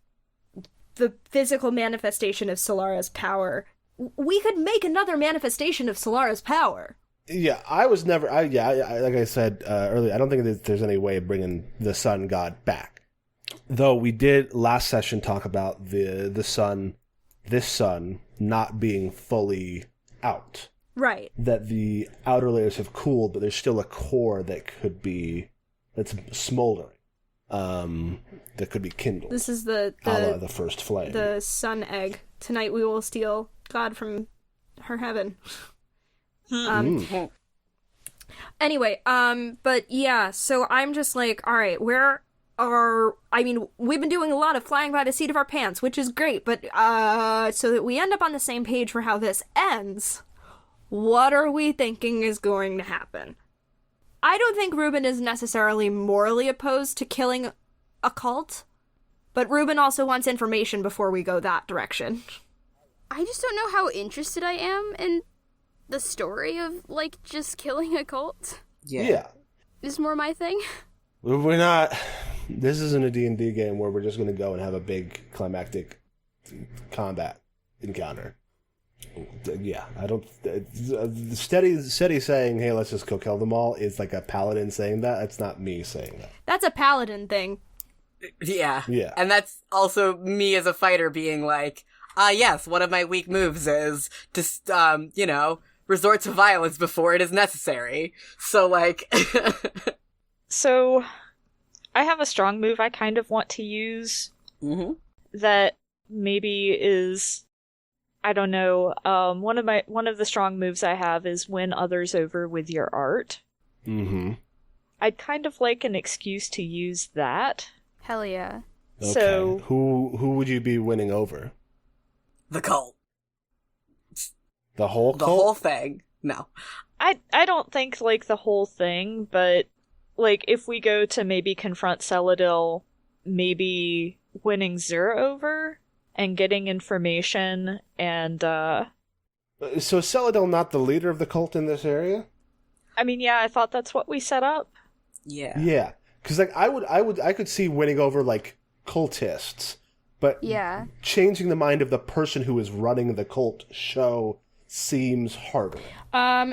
the physical manifestation of Solara's power, we could make another manifestation of Solara's power. Yeah, I was never. I like I said earlier, I don't think that there's any way of bringing the sun god back. Though we did last session talk about the sun, this sun not being fully out. Right. That the outer layers have cooled, but there's still a core that's smoldering. That could be kindled. This is a la the first flame. the sun egg. Tonight we will steal God from her heaven. Anyway, but yeah, so I'm just like, all right, we've been doing a lot of flying by the seat of our pants, which is great, but so that we end up on the same page for how this ends, what are we thinking is going to happen? I don't think Ruben is necessarily morally opposed to killing a cult, but Ruben also wants information before we go that direction. I just don't know how interested I am in the story of, like, just killing a cult. Yeah. Is more my thing. We're not. This isn't a D&D game where we're just going to go and have a big climactic combat encounter. Yeah, I don't. Steady saying, "Hey, let's just go kill them all," is like a paladin saying that. It's not me saying that. That's a paladin thing. Yeah. Yeah. And that's also me as a fighter being like, yes, one of my weak moves is to, resort to violence before it is necessary. So, like... So, I have a strong move I kind of want to use that maybe is, I don't know, one of the strong moves I have is win others over with your art. Mm-hmm. I'd kind of like an excuse to use that. Hell yeah. Okay. So, who would you be winning over? The cult. The whole The cult? whole thing. No. I don't think, like, the whole thing, but, like, if we go to maybe confront Celadil, maybe winning Zura over and getting information and, So is Celadil not the leader of the cult in this area? I mean, yeah, I thought that's what we set up. Yeah. Yeah. Because, like, I could see winning over, like, cultists, but Yeah. changing the mind of the person who is running the cult show seems harder.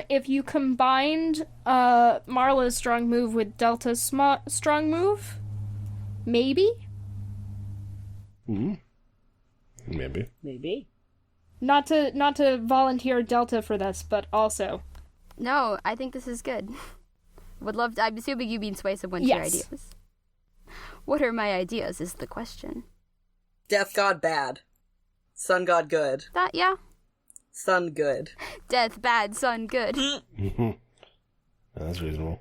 If you combined Marla's strong move with Delta's strong move, maybe? Maybe. Maybe. Not to volunteer Delta for this, but also. No, I think this is good. Would love to, I'm assuming you mean sway someone to your Yes. ideas. What are my ideas is the question. Death god bad. Sun god good. That, yeah. Sun good. Death bad, sun good. That's reasonable.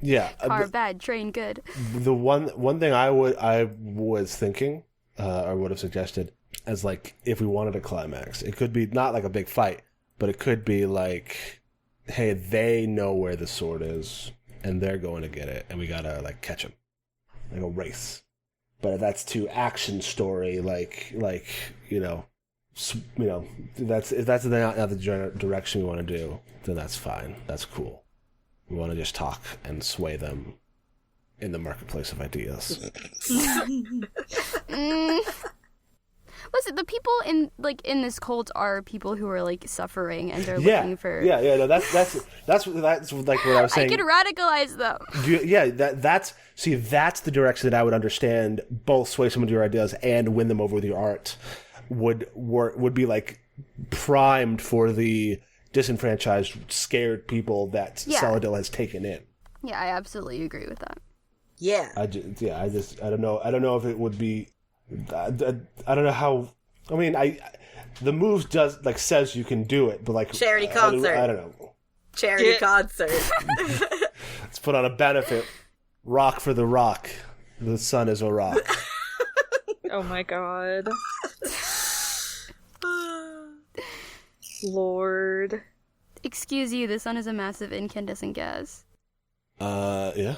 Yeah. Car bad, train good. The one thing I was thinking, or would have suggested, as like if we wanted a climax, it could be not like a big fight, but it could be like, hey, they know where the sword is, and they're going to get it, and we gotta like catch them, like a race. But if that's too action story, like if that's not the direction we want to do, then that's fine. That's cool. We want to just talk and sway them in the marketplace of ideas. Listen, the people in this cult are people who are like suffering and they're Yeah, looking for. no, that's like what I was I saying. can radicalize them. That's the direction that I would understand. Both sway some of your ideas and win them over with your art would be like primed for the disenfranchised, scared people that Yeah. Celadil has taken in. Yeah, I absolutely agree with that. Yeah. I don't know if it would be. I don't know how. I mean, the move says you can do it, but like Charity concert. I don't know. Charity concert. Let's put on a benefit. Rock for the rock. The sun is a rock. Oh my god. Lord. Excuse you, the sun is a massive incandescent gas. Yeah.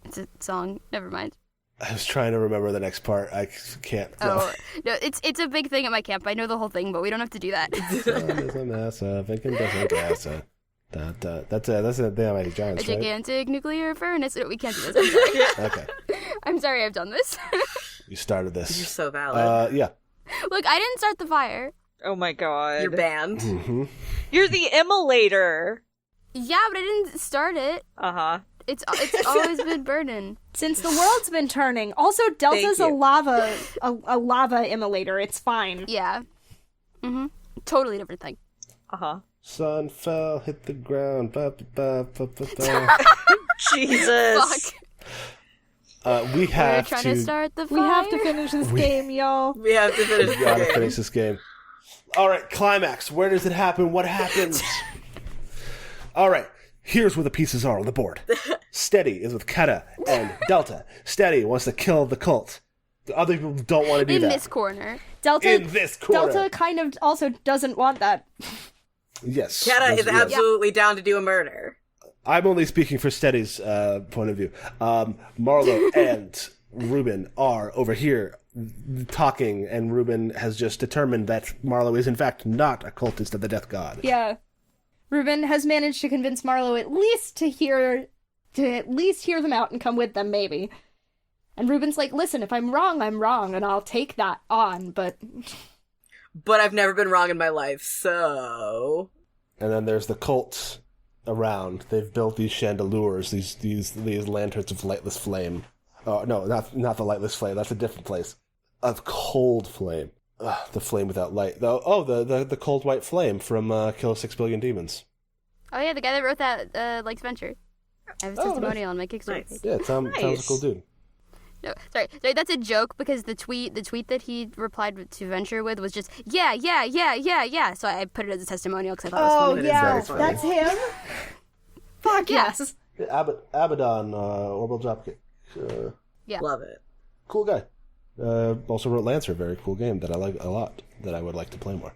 It's a song. Never mind. I was trying to remember the next part. I can't. Oh no, it's a big thing at my camp. I know the whole thing, but we don't have to do that. Sun is a massive incandescent gas. That's a damn A Giants, right? gigantic nuclear furnace. No, we can't do this. I'm sorry. Okay. I'm sorry I've done this. You started You're this. so valid. Yeah. Look, I didn't start the fire. Oh my god. You're banned. Mm-hmm. You're the immolator. Yeah, but I didn't start it. Uh-huh. It's always been burning. Since the world's been turning. Also, Delta's Thank a you. lava immolator. It's fine. Yeah. Totally different thing. Uh-huh. Sun fell, hit the ground. Ba, ba, ba, ba, ba. Jesus. Fuck. We We're have trying to start the fire. We have to finish this game, y'all. We have to finish We the gotta game. finish this game. All right, climax. Where does it happen? What happens? All right, here's where the pieces are on the board. Steady is with Keta and Delta. Steady wants to kill the cult. The other people don't want to do in that. this corner. Delta In this corner. Delta kind of also doesn't want that. Yes. Keta is yes. absolutely down to do a murder. I'm only speaking for Steady's point of view. Marlo and Ruben are over here talking, and Ruben has just determined that Marlo is in fact not a cultist of the Death God. Yeah. Ruben has managed to convince Marlo at least to hear them out and come with them, maybe. And Ruben's like, listen, if I'm wrong, and I'll take that on, but... But I've never been wrong in my life, so... And then there's the cult around. They've built these chandelures, these lanterns of lightless flame. Oh no, not the lightless flame. That's a different place. Of cold flame. The flame without light. The cold white flame from Kill 6 Billion Demons. Oh yeah, the guy that wrote that likes Venture. I have a testimonial on my Kickstarter page. Yeah, Tom's a cool dude. No, sorry, that's a joke because the tweet that he replied to Venture with was just yeah. So I put it as a testimonial because I thought it was funny. very funny. That's him. Fuck yes. Abaddon, Orbital Dropkick. Yeah. Love it. Cool guy. Also wrote Lancer, very cool game that I like a lot, that I would like to play more.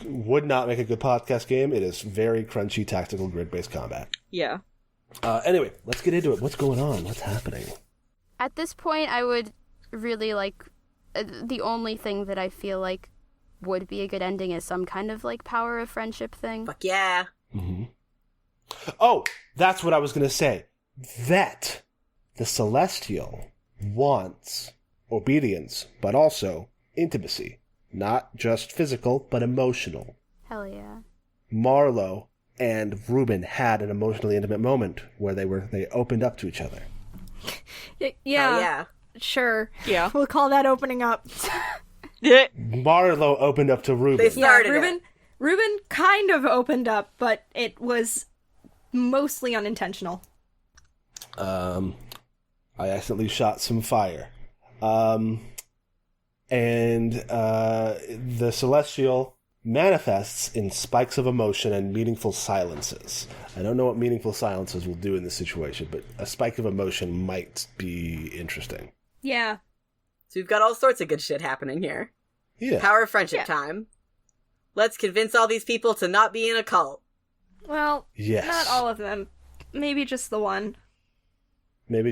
Would not make a good podcast game. It is very crunchy, tactical, grid-based combat. Yeah. Anyway, let's get into it. What's going on? What's happening? At this point, I would really like the only thing that I feel like would be a good ending is some kind of like power of friendship thing. Fuck yeah. Mm-hmm. Oh, that's what I was going to say. That the Celestial wants obedience, but also intimacy. Not just physical, but emotional. Hell yeah. Marlo and Ruben had an emotionally intimate moment where they opened up to each other. Oh, Yeah. yeah. Sure. Yeah. We'll call that opening up. Marlo opened up to Ruben. They started Ruben kind of opened up, but it was mostly unintentional. I accidentally shot some fire. And the Celestial manifests in spikes of emotion and meaningful silences. I don't know what meaningful silences will do in this situation, but a spike of emotion might be interesting. Yeah. So we've got all sorts of good shit happening here. Yeah. Power of friendship time. Let's convince all these people to not be in a cult. Well, Yes. not all of them. Maybe just the one. Maybe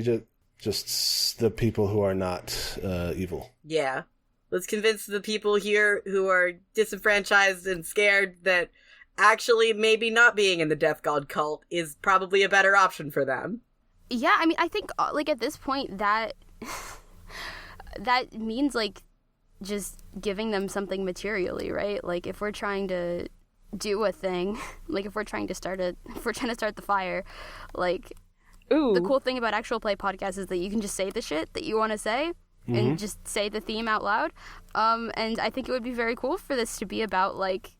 just the people who are not evil. Yeah. Let's convince the people here who are disenfranchised and scared that actually maybe not being in the Death God cult is probably a better option for them. Yeah, I mean, I think like at this point that that means like just giving them something materially, right? Like if we're trying to do a thing, like if we're trying to start the fire, like Ooh. the cool thing about actual play podcasts is that you can just say the shit that you want to say and just say the theme out loud. And I think it would be very cool for this to be about like,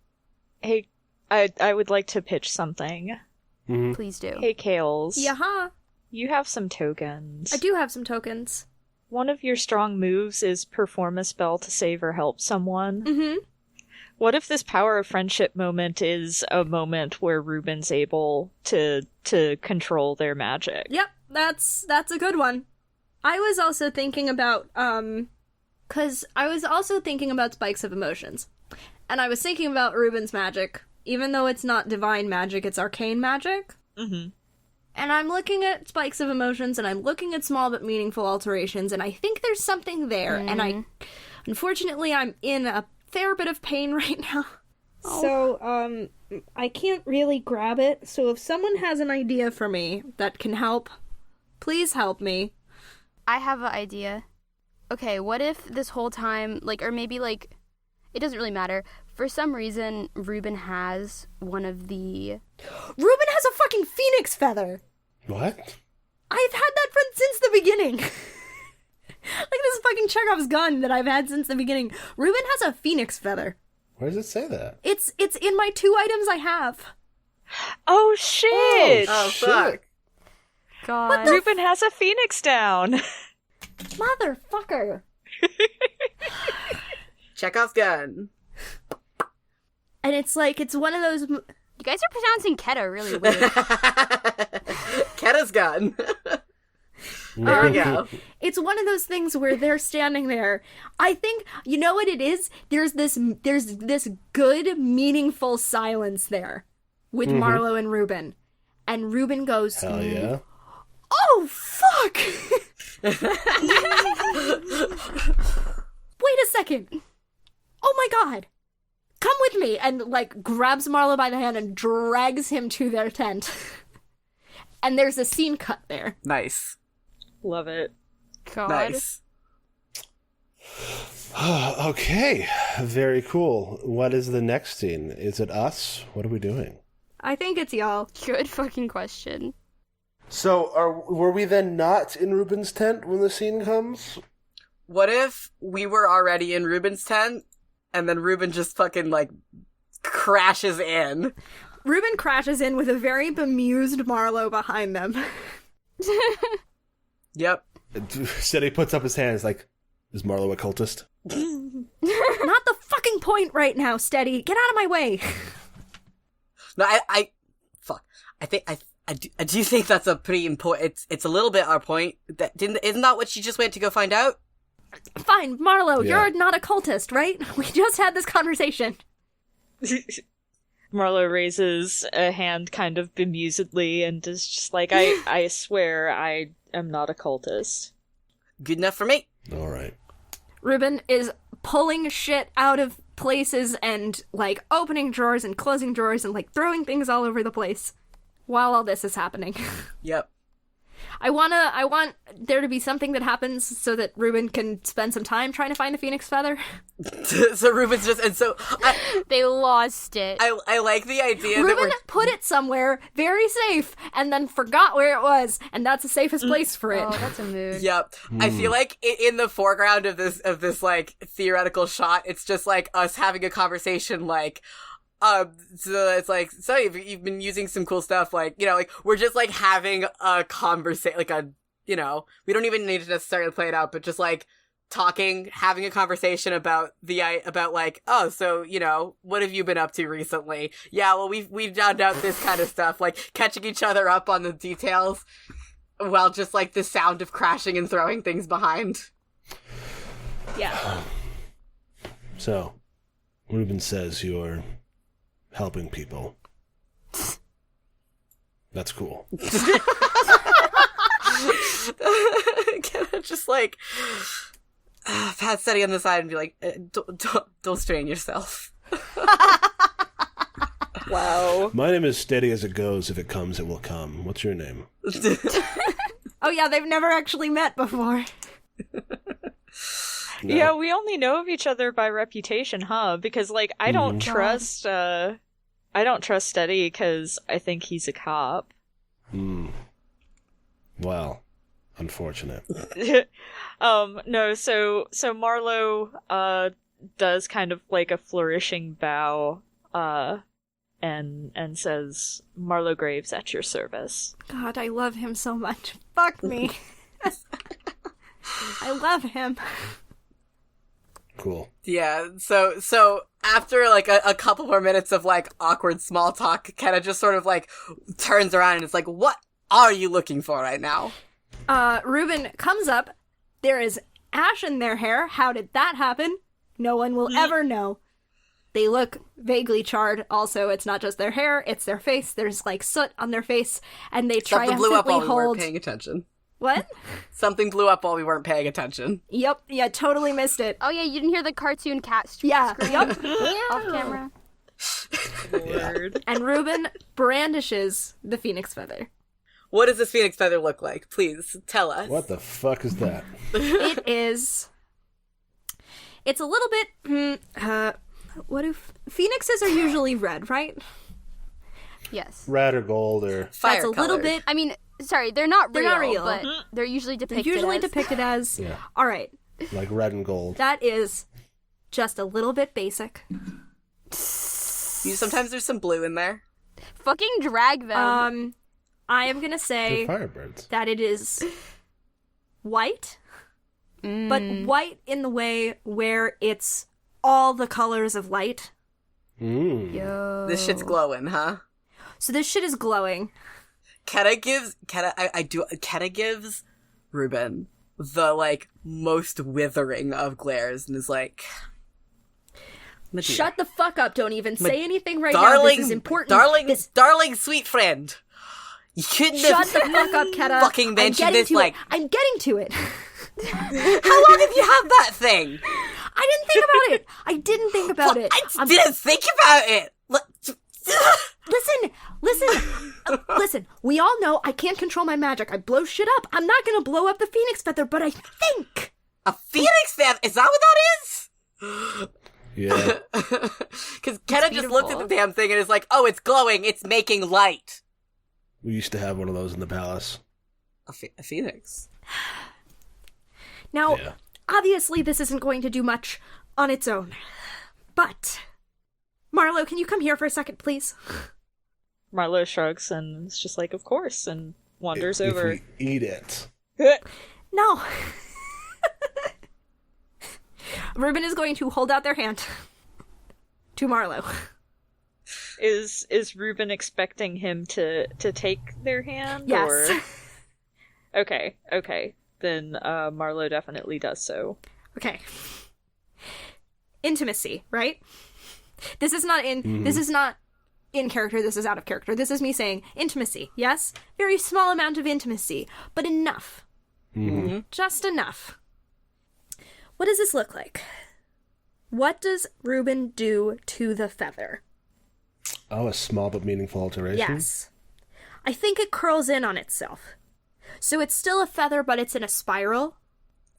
Hey, I would like to pitch something. please do. Hey, Kales. Yaha. You have some tokens. I do have some tokens. One of your strong moves is perform a spell to save or help someone. Mm-hmm. What if this power of friendship moment is a moment where Ruben's able to control their magic? Yep, that's a good one. I was also thinking about, spikes of emotions. And I was thinking about Ruben's magic. Even though it's not divine magic, it's arcane magic. Mm-hmm. And I'm looking at spikes of emotions, and I'm looking at small but meaningful alterations, and I think there's something there. And unfortunately, I'm in a fair bit of pain right now. So, I can't really grab it. So if someone has an idea for me that can help, please help me. I have an idea. Okay, what if this whole time, like, or maybe, like, it doesn't really matter. For some reason, Ruben has one of the... Ruben has a fucking phoenix feather! What? I've had that since the beginning! Like this fucking Chekhov's gun that I've had since the beginning. Ruben has a phoenix feather. Where does it say that? It's in my 2 items I have. Oh, shit! Oh, fuck. God. Ruben has a phoenix down. Motherfucker! Chekhov's gun. And it's like, it's one of those... You guys are pronouncing Keta really weird. Keta's gun. There we go. It's one of those things where they're standing there. I think, you know what it is? There's this good, meaningful silence there with Marlo and Ruben. And Ruben goes, Hell yeah. "Oh, fuck!" Wait a second. Oh my god. Come with me. And, like, grabs Marlo by the hand and drags him to their tent. And there's a scene cut there. Nice. Love it. God. Nice. Okay, very cool. What is the next scene? Is it us? What are we doing? I think it's y'all. Good fucking question. So, were we then not in Ruben's tent when the scene comes? what if we were already in Ruben's tent, and then Ruben just fucking, like, crashes in? Ruben crashes in with a very bemused Marlowe behind them. Yep. Steady puts up his hands like, is Marlowe a cultist? Not the fucking point right now, Steady. Get out of my way. No, fuck. I do think that's a pretty important. It's a little bit our point. Isn't that what she just went to go find out? Fine, Marlowe, Yeah. you're not a cultist, right? We just had this conversation. Marlowe raises a hand kind of bemusedly and is just like, I swear I am not a cultist. Good enough for me. All right. Ruben is pulling shit out of places and, like, opening drawers and closing drawers and, like, throwing things all over the place while all this is happening. Yep. I want there to be something that happens so that Ruben can spend some time trying to find the Phoenix Feather. So Ruben's just, and so They lost it. I like the idea that Ruben we're. put it somewhere very safe and then forgot where it was, and that's the safest place for it. Oh, that's a mood. Yep. I feel like in the foreground of this like theoretical shot, it's just like us having a conversation like, so it's like, so you've been using some cool stuff, like, you know, like, we're just like having a conversation, like you know, we don't even need to necessarily play it out, but just like having a conversation about about like, oh, so, you know, what have you been up to recently? Yeah, well, we've found out this kind of stuff, like catching each other up on the details while just like the sound of crashing and throwing things behind. Yeah. So, Ruben says you're helping people. That's cool. Just like pat Steady on the side and be like, don't strain yourself. Wow. My name is Steady as it goes. If it comes, it will come. What's your name? Oh yeah, they've never actually met before. No. Yeah, we only know of each other by reputation, huh? Because, like, I don't trust Steady because I think he's a cop. Well, unfortunate. No, so Marlowe, does kind of like a flourishing bow, and says, Marlowe Graves at your service. God, I love him so much. Fuck me. I love him. Cool. Yeah, so after like a couple more minutes of like awkward small talk, Kenna just sort of like turns around and is like, what are you looking for right now? Ruben comes up. There is ash in their hair. How did that happen? No one will ever know. They look vaguely charred. Also, it's not just their hair, it's their face. There's like soot on their face, and they Something blew up triumphantly while we weren't hold... paying attention. What? Something blew up while we weren't paying attention. Yep, yeah, totally missed it. Oh yeah, you didn't hear the cartoon cat Yeah, scream yep. off camera. Lord. And Ruben brandishes the Phoenix Feather. What does this Phoenix Feather look like? Please tell us. What the fuck is that? It is... It's a little bit... what do... Phoenixes are usually red, right? Yes. Red or gold or... Fire That's a little colored. bit... I mean, sorry, they're not They're real, not real. but they're usually They're depicted usually as... depicted as... Yeah. Alright, Like red and gold. that is just a little bit basic. Sometimes there's some blue in there. Fucking drag them. I am gonna They're say firebirds. that it is white, but white in the way where it's all the colors of light. Yo. This shit's glowing, huh? So this shit is glowing. Kenna gives Ruben the like most withering of glares and is like, Medea, Shut the fuck up! Don't even say anything right now. darling, This is important. darling, sweet friend. You couldn't Shut have the fuck up, Keta. fucking I'm mentioned getting this to like. it. I'm getting to it. How long have you had that thing? I didn't think about it. I didn't think about it. I didn't think about it. Listen. We all know I can't control my magic. I blow shit up. I'm not gonna blow up the Phoenix Feather, but I think. A phoenix feather? Is that what that is? Yeah. Because Kenna just looked at the damn thing and is like, oh, it's glowing. It's making light. We used to have one of those in the palace. A phoenix. Now, Yeah. obviously this isn't going to do much on its own. But, Marlo, can you come here for a second, please? Marlo shrugs and is just like, of course, and wanders If over. we eat it. No. Ruben is going to hold out their hand to Marlo. Is Ruben expecting him to take their hand? Yes. Or... Okay. Then Marlo definitely does so. Okay. Intimacy, right? This is not in character, this is out of character. This is me saying intimacy, yes? Very small amount of intimacy, but enough. Mm-hmm. Just enough. What does this look like? What does Ruben do to the feather? Oh, a small but meaningful alteration? Yes. I think it curls in on itself. So it's still a feather, but it's in a spiral.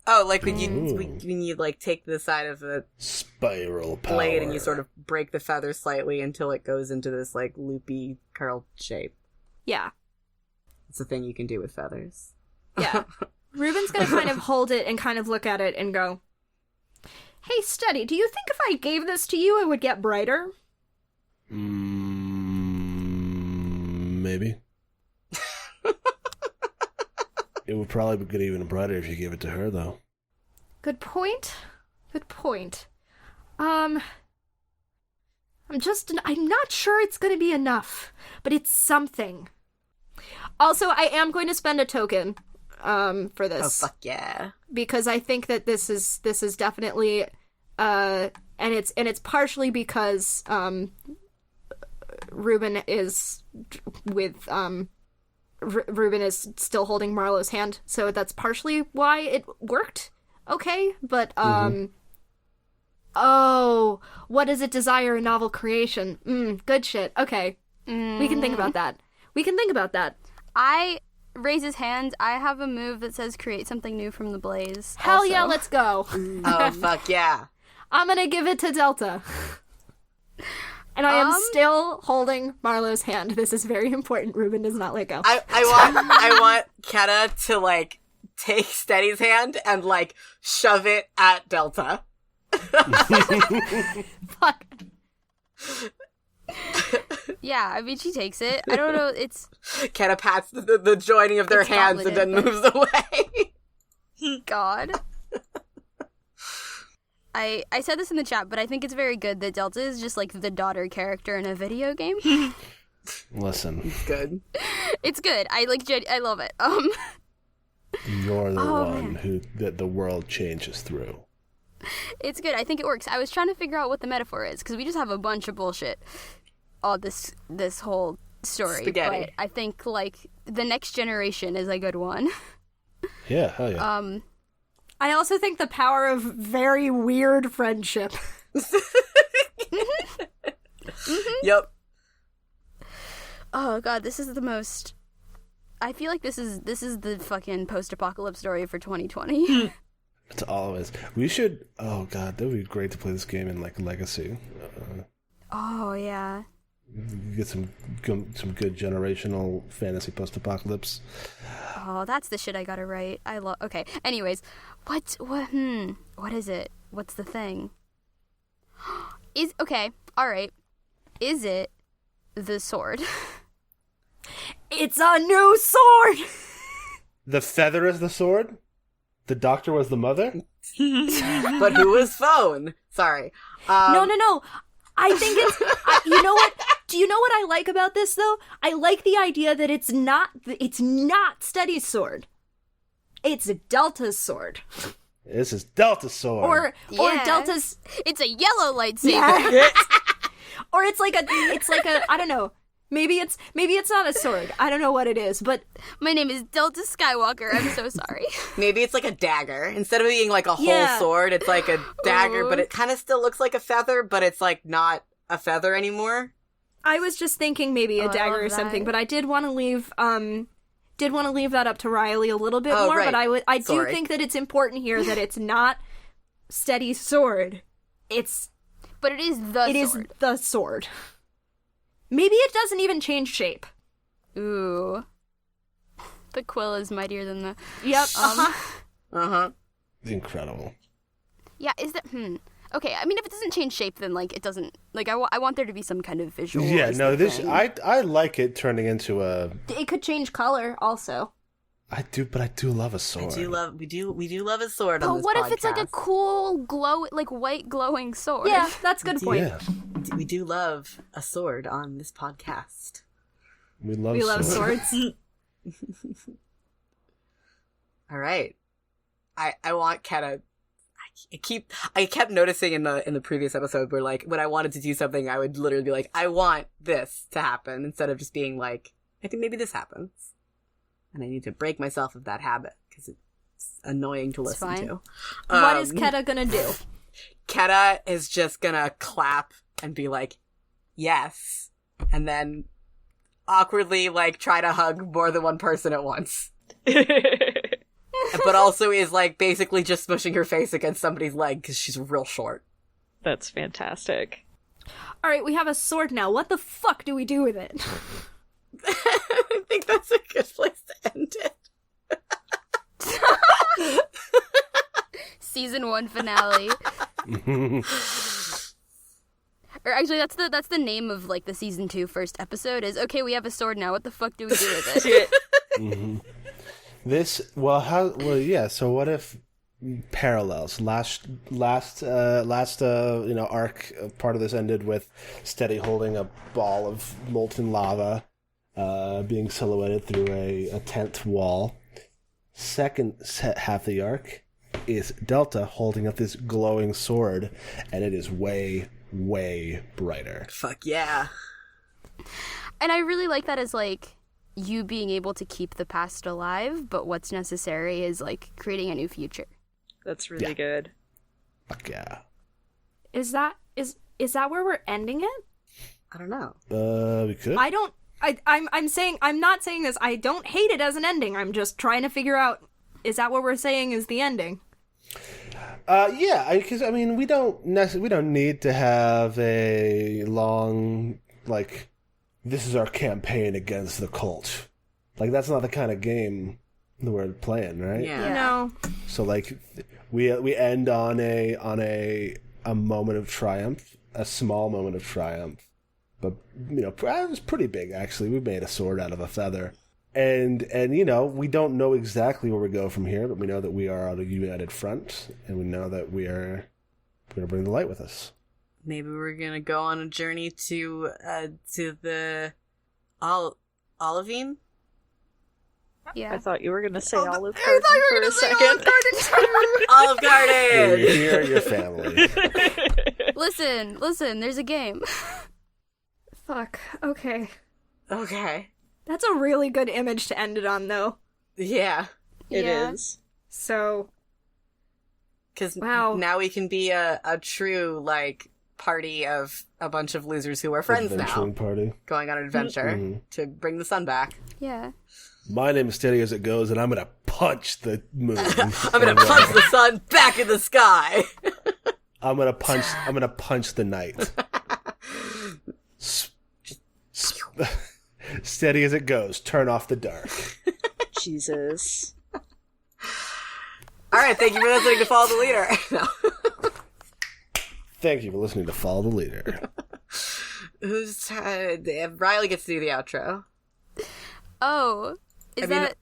Oh, like when you like take the side of the Spiral power. blade and you sort of break the feather slightly until it goes into this like loopy curled shape. Yeah. It's a thing you can do with feathers. Yeah. Ruben's gonna kind of hold it and kind of look at it and go, "Hey, Steady, do you think if I gave this to you, it would get brighter?" Maybe. It would probably get even brighter if you gave it to her, though. Good point. I'm not sure it's gonna be enough, but it's something. Also, I am going to spend a token, for Oh, this. fuck yeah. Because I think that this is definitely, and it's partially because, Ruben is with, Ruben is still holding Marlo's hand, so that's partially why it worked. Okay, but oh, what does it desire in novel creation? Good shit. Okay, we can think about that. I raise his hand. I have a move that says create something new from the blaze. Hell also. yeah, let's go. Oh, fuck yeah. I'm gonna give it to Delta. And I am still holding Marlo's hand. This is very important. Ruben does not let go. I want Keta to, like, take Steady's hand and, like, shove it at Delta. Fuck. Yeah, I mean, she takes it. I don't know, it's... Keta pats the joining of their It's hands and then gobleted. moves away. God. I said this in the chat, but I think it's very good that Delta is just like the daughter character in a video game. Listen, Good. It's good. I love it. you're the Oh, one man. that the world changes through. It's good. I think it works. I was trying to figure out what the metaphor is because we just have a bunch of bullshit all this whole story. Spaghetti. But I think like the next generation is a good one. Yeah, hell yeah. I also think the power of very weird friendship. Yep. Oh god, this is the most. I feel like this is the fucking post-apocalypse story for 2020. It's always. We should. Oh god, that would be great to play this game in like Legacy. Oh yeah. Get some good generational fantasy post-apocalypse. Oh, that's the shit I gotta write. I love. Okay. Anyways, what is it? What's the thing? Is okay. All right. Is it the sword? It's a new sword! The feather is the sword. The doctor was the mother. But who was phone? Sorry. No. I think it's... you know what? Do you know what I like about this, though? I like the idea that it's not Steady's sword. It's Delta's sword. This is Delta sword. Or Yeah. Delta's... It's a yellow lightsaber. Or it's like a I don't know. Maybe it's not a sword. I don't know what it is, but My name is Delta Skywalker. I'm so sorry. Maybe it's like a dagger. Instead of being like a whole Yeah. sword, it's like a dagger, but it kind of still looks like a feather, but it's like not a feather anymore. I was just thinking maybe a I dagger love or something, that. but I did want to leave that up to Riley a little bit Oh, more, right. but I do Sorry. think that it's important here that it's not Steady's sword. But it is the It is sword. the sword. Maybe it doesn't even change shape. Ooh. The quill is mightier than the... Yep. Uh-huh. It's incredible. Yeah, is that Okay, I mean, if it doesn't change shape, then, like, it doesn't... Like, I want there to be some kind of visual... Yeah, no, this... thing. I like it turning into a... It could change color, also. I do, but I do love a sword. We do love a sword on But this what podcast. if it's, like, a cool, white glowing sword? Yeah, that's a good point. Yeah, We do love a sword on this podcast. we love We love swords. swords. All right. I want Keta... I kept noticing in the previous episode where, like, when I wanted to do something, I would literally be like, I want this to happen, instead of just being like, I think maybe this happens. And I need to break myself of that habit, because it's annoying to listen fine. to. What is Keta gonna do? Keta is just gonna clap and be like, yes. And then awkwardly, like, try to hug more than one person at once. But also is, like, basically just smushing her face against somebody's leg because she's real short. That's fantastic. All right, we have a sword now. What the fuck do we do with it? I think that's a good place to end it. Season 1 finale. Or actually, that's the name of, like, the Season 2 first episode is, okay, we have a sword now, what the fuck do we do with it? So what if parallels? Last arc part of this ended with Steady holding a ball of molten lava, being silhouetted through a tent wall. Second half of the arc is Delta holding up this glowing sword, and it is way, way brighter. Fuck yeah. And I really like that as, like, you being able to keep the past alive, but what's necessary is, like, creating a new future. That's really good. Fuck yeah. Is that where we're ending it? I don't know. We could. I'm not saying this. I don't hate it as an ending. I'm just trying to figure out, is that what we're saying is the ending? Yeah, because I mean, we don't need to have a long, like, this is our campaign against the cult. Like, that's not the kind of game that we're playing, right? Yeah. No. So, like, we end on a moment of triumph, a small moment of triumph, but it was pretty big actually. We made a sword out of a feather, and we don't know exactly where we go from here, but we know that we are on a united front, and we know that we're going to bring the light with us. Maybe we're gonna go on a journey to the Olivine. Yeah. I thought you were going to say Olive Garden for a second. Olive Garden. You're here, your family. Listen, there's a game. Fuck. Okay. Okay. That's a really good image to end it on, though. Yeah. It Yeah. is. So, Because Wow. now we can be a true, like, party of a bunch of losers who are friends now, Adventuring party. going on an adventure Mhm. to bring the sun back. Yeah. My name is Steady as it goes, and I'm gonna punch the moon. I'm gonna punch the sun back in the sky. I'm gonna punch the night. Steady as it goes. Turn off the dark. Jesus. All right, thank you for listening to Follow the Leader. No. Thank you for listening to Follow the Leader. Who's Riley gets to do the outro? Oh, is I mean, that...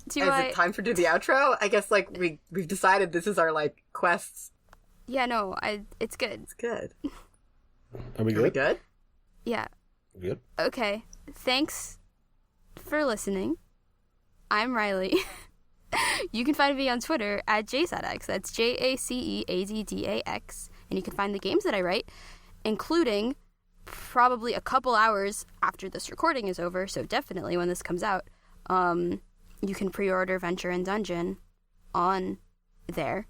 Do Is I... it time for do the outro? I guess, like, we've decided this is our, like, quests. Yeah, no, it's good. It's good. Are we Are we good? good? Yeah. Good. Okay. Thanks for listening. I'm Riley. You can find me on Twitter at JSADDAX. That's JACEADDAX. And you can find the games that I write, including probably a couple hours after this recording is over, so definitely when this comes out, you can pre-order Venture and Dungeon on there.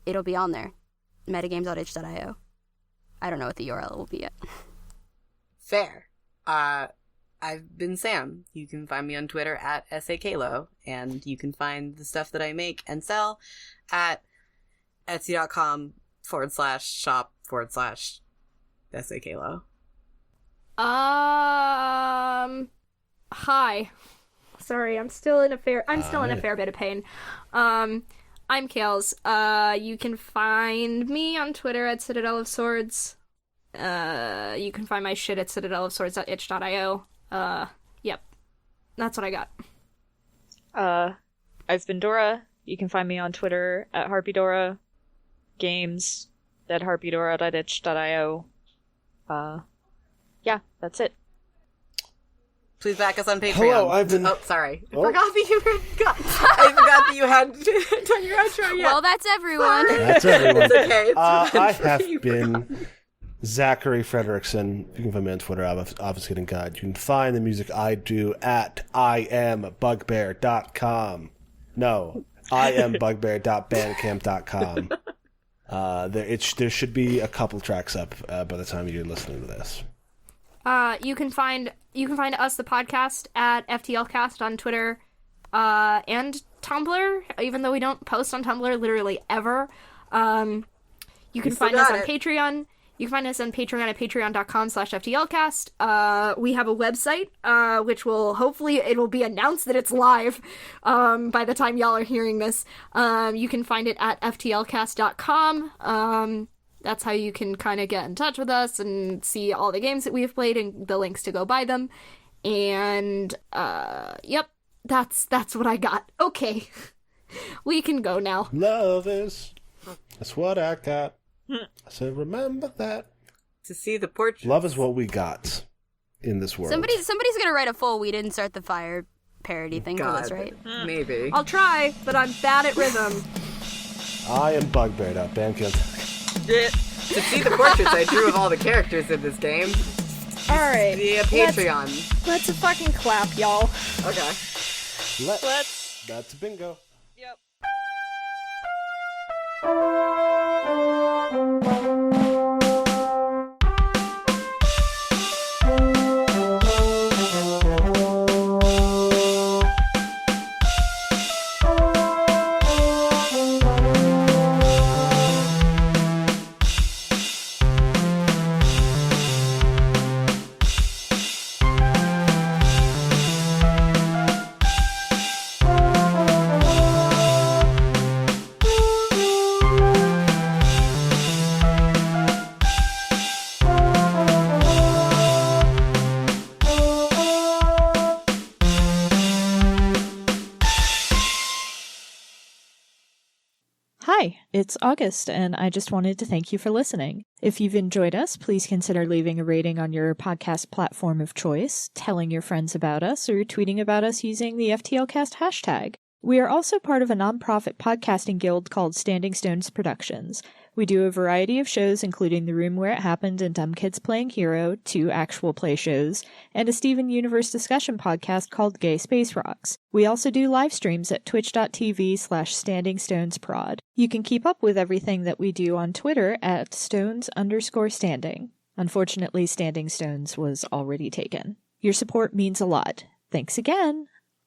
It'll be on there. Metagames.itch.io. I don't know what the URL will be yet. Fair. I've been Sam. You can find me on Twitter at SAKLO, and you can find the stuff that I make and sell at etsy.com/shop/SAKLO. Hi. Sorry, I'm still in a fair bit of pain. I'm Kales. You can find me on Twitter at Citadel of Swords. You can find my shit at citadelofswords.itch.io. Yep. That's what I got. I've been Dora. You can find me on Twitter at HarpyDora. Games at harpydora.itch.io. Yeah, that's it. Please back us on Patreon. Hello, I've been... Oh, sorry. Oh. I forgot that you had done your outro yet. Well, that's everyone. That's everyone. It's okay. I have been Zachary Frederickson. You can find me on Twitter, Obfuscating God. You can find the music I do at iambugbear.com. No, iambugbear.bandcamp.com. There should be a couple tracks up by the time you're listening to this. You can find us, the podcast, at FTLcast on Twitter and Tumblr, even though we don't post on Tumblr literally ever. You can find us on Patreon. You can find us on Patreon at patreon.com/FTLcast. We have a website, which it will be announced that it's live by the time y'all are hearing this. You can find it at ftlcast.com. That's how you can kind of get in touch with us and see all the games that we've played and the links to go buy them. And, yep, that's what I got. Okay. We can go now. That's what I got. I said, remember that. To see the portrait. Love is what we got in this world. Somebody's gonna write a full "We Didn't Start the Fire" parody thing for us, right? Maybe. I'll try, but I'm bad at rhythm. I am Bugbear.bandcamp. To see the portraits I drew of all the characters in this game, Alright. via Patreon. Let's fucking clap, y'all. Okay. That's bingo. Yep. Hi, it's August, and I just wanted to thank you for listening. If you've enjoyed us, please consider leaving a rating on your podcast platform of choice, telling your friends about us, or tweeting about us using the FTLcast hashtag. We are also part of a nonprofit podcasting guild called Standing Stones Productions. We do a variety of shows, including The Room Where It Happened and Dumb Kids Playing Hero, 2 actual play shows, and a Steven Universe discussion podcast called Gay Space Rocks. We also do live streams at twitch.tv/StandingStonesProd. You can keep up with everything that we do on Twitter at Stones_standing. Unfortunately, Standing Stones was already taken. Your support means a lot. Thanks again!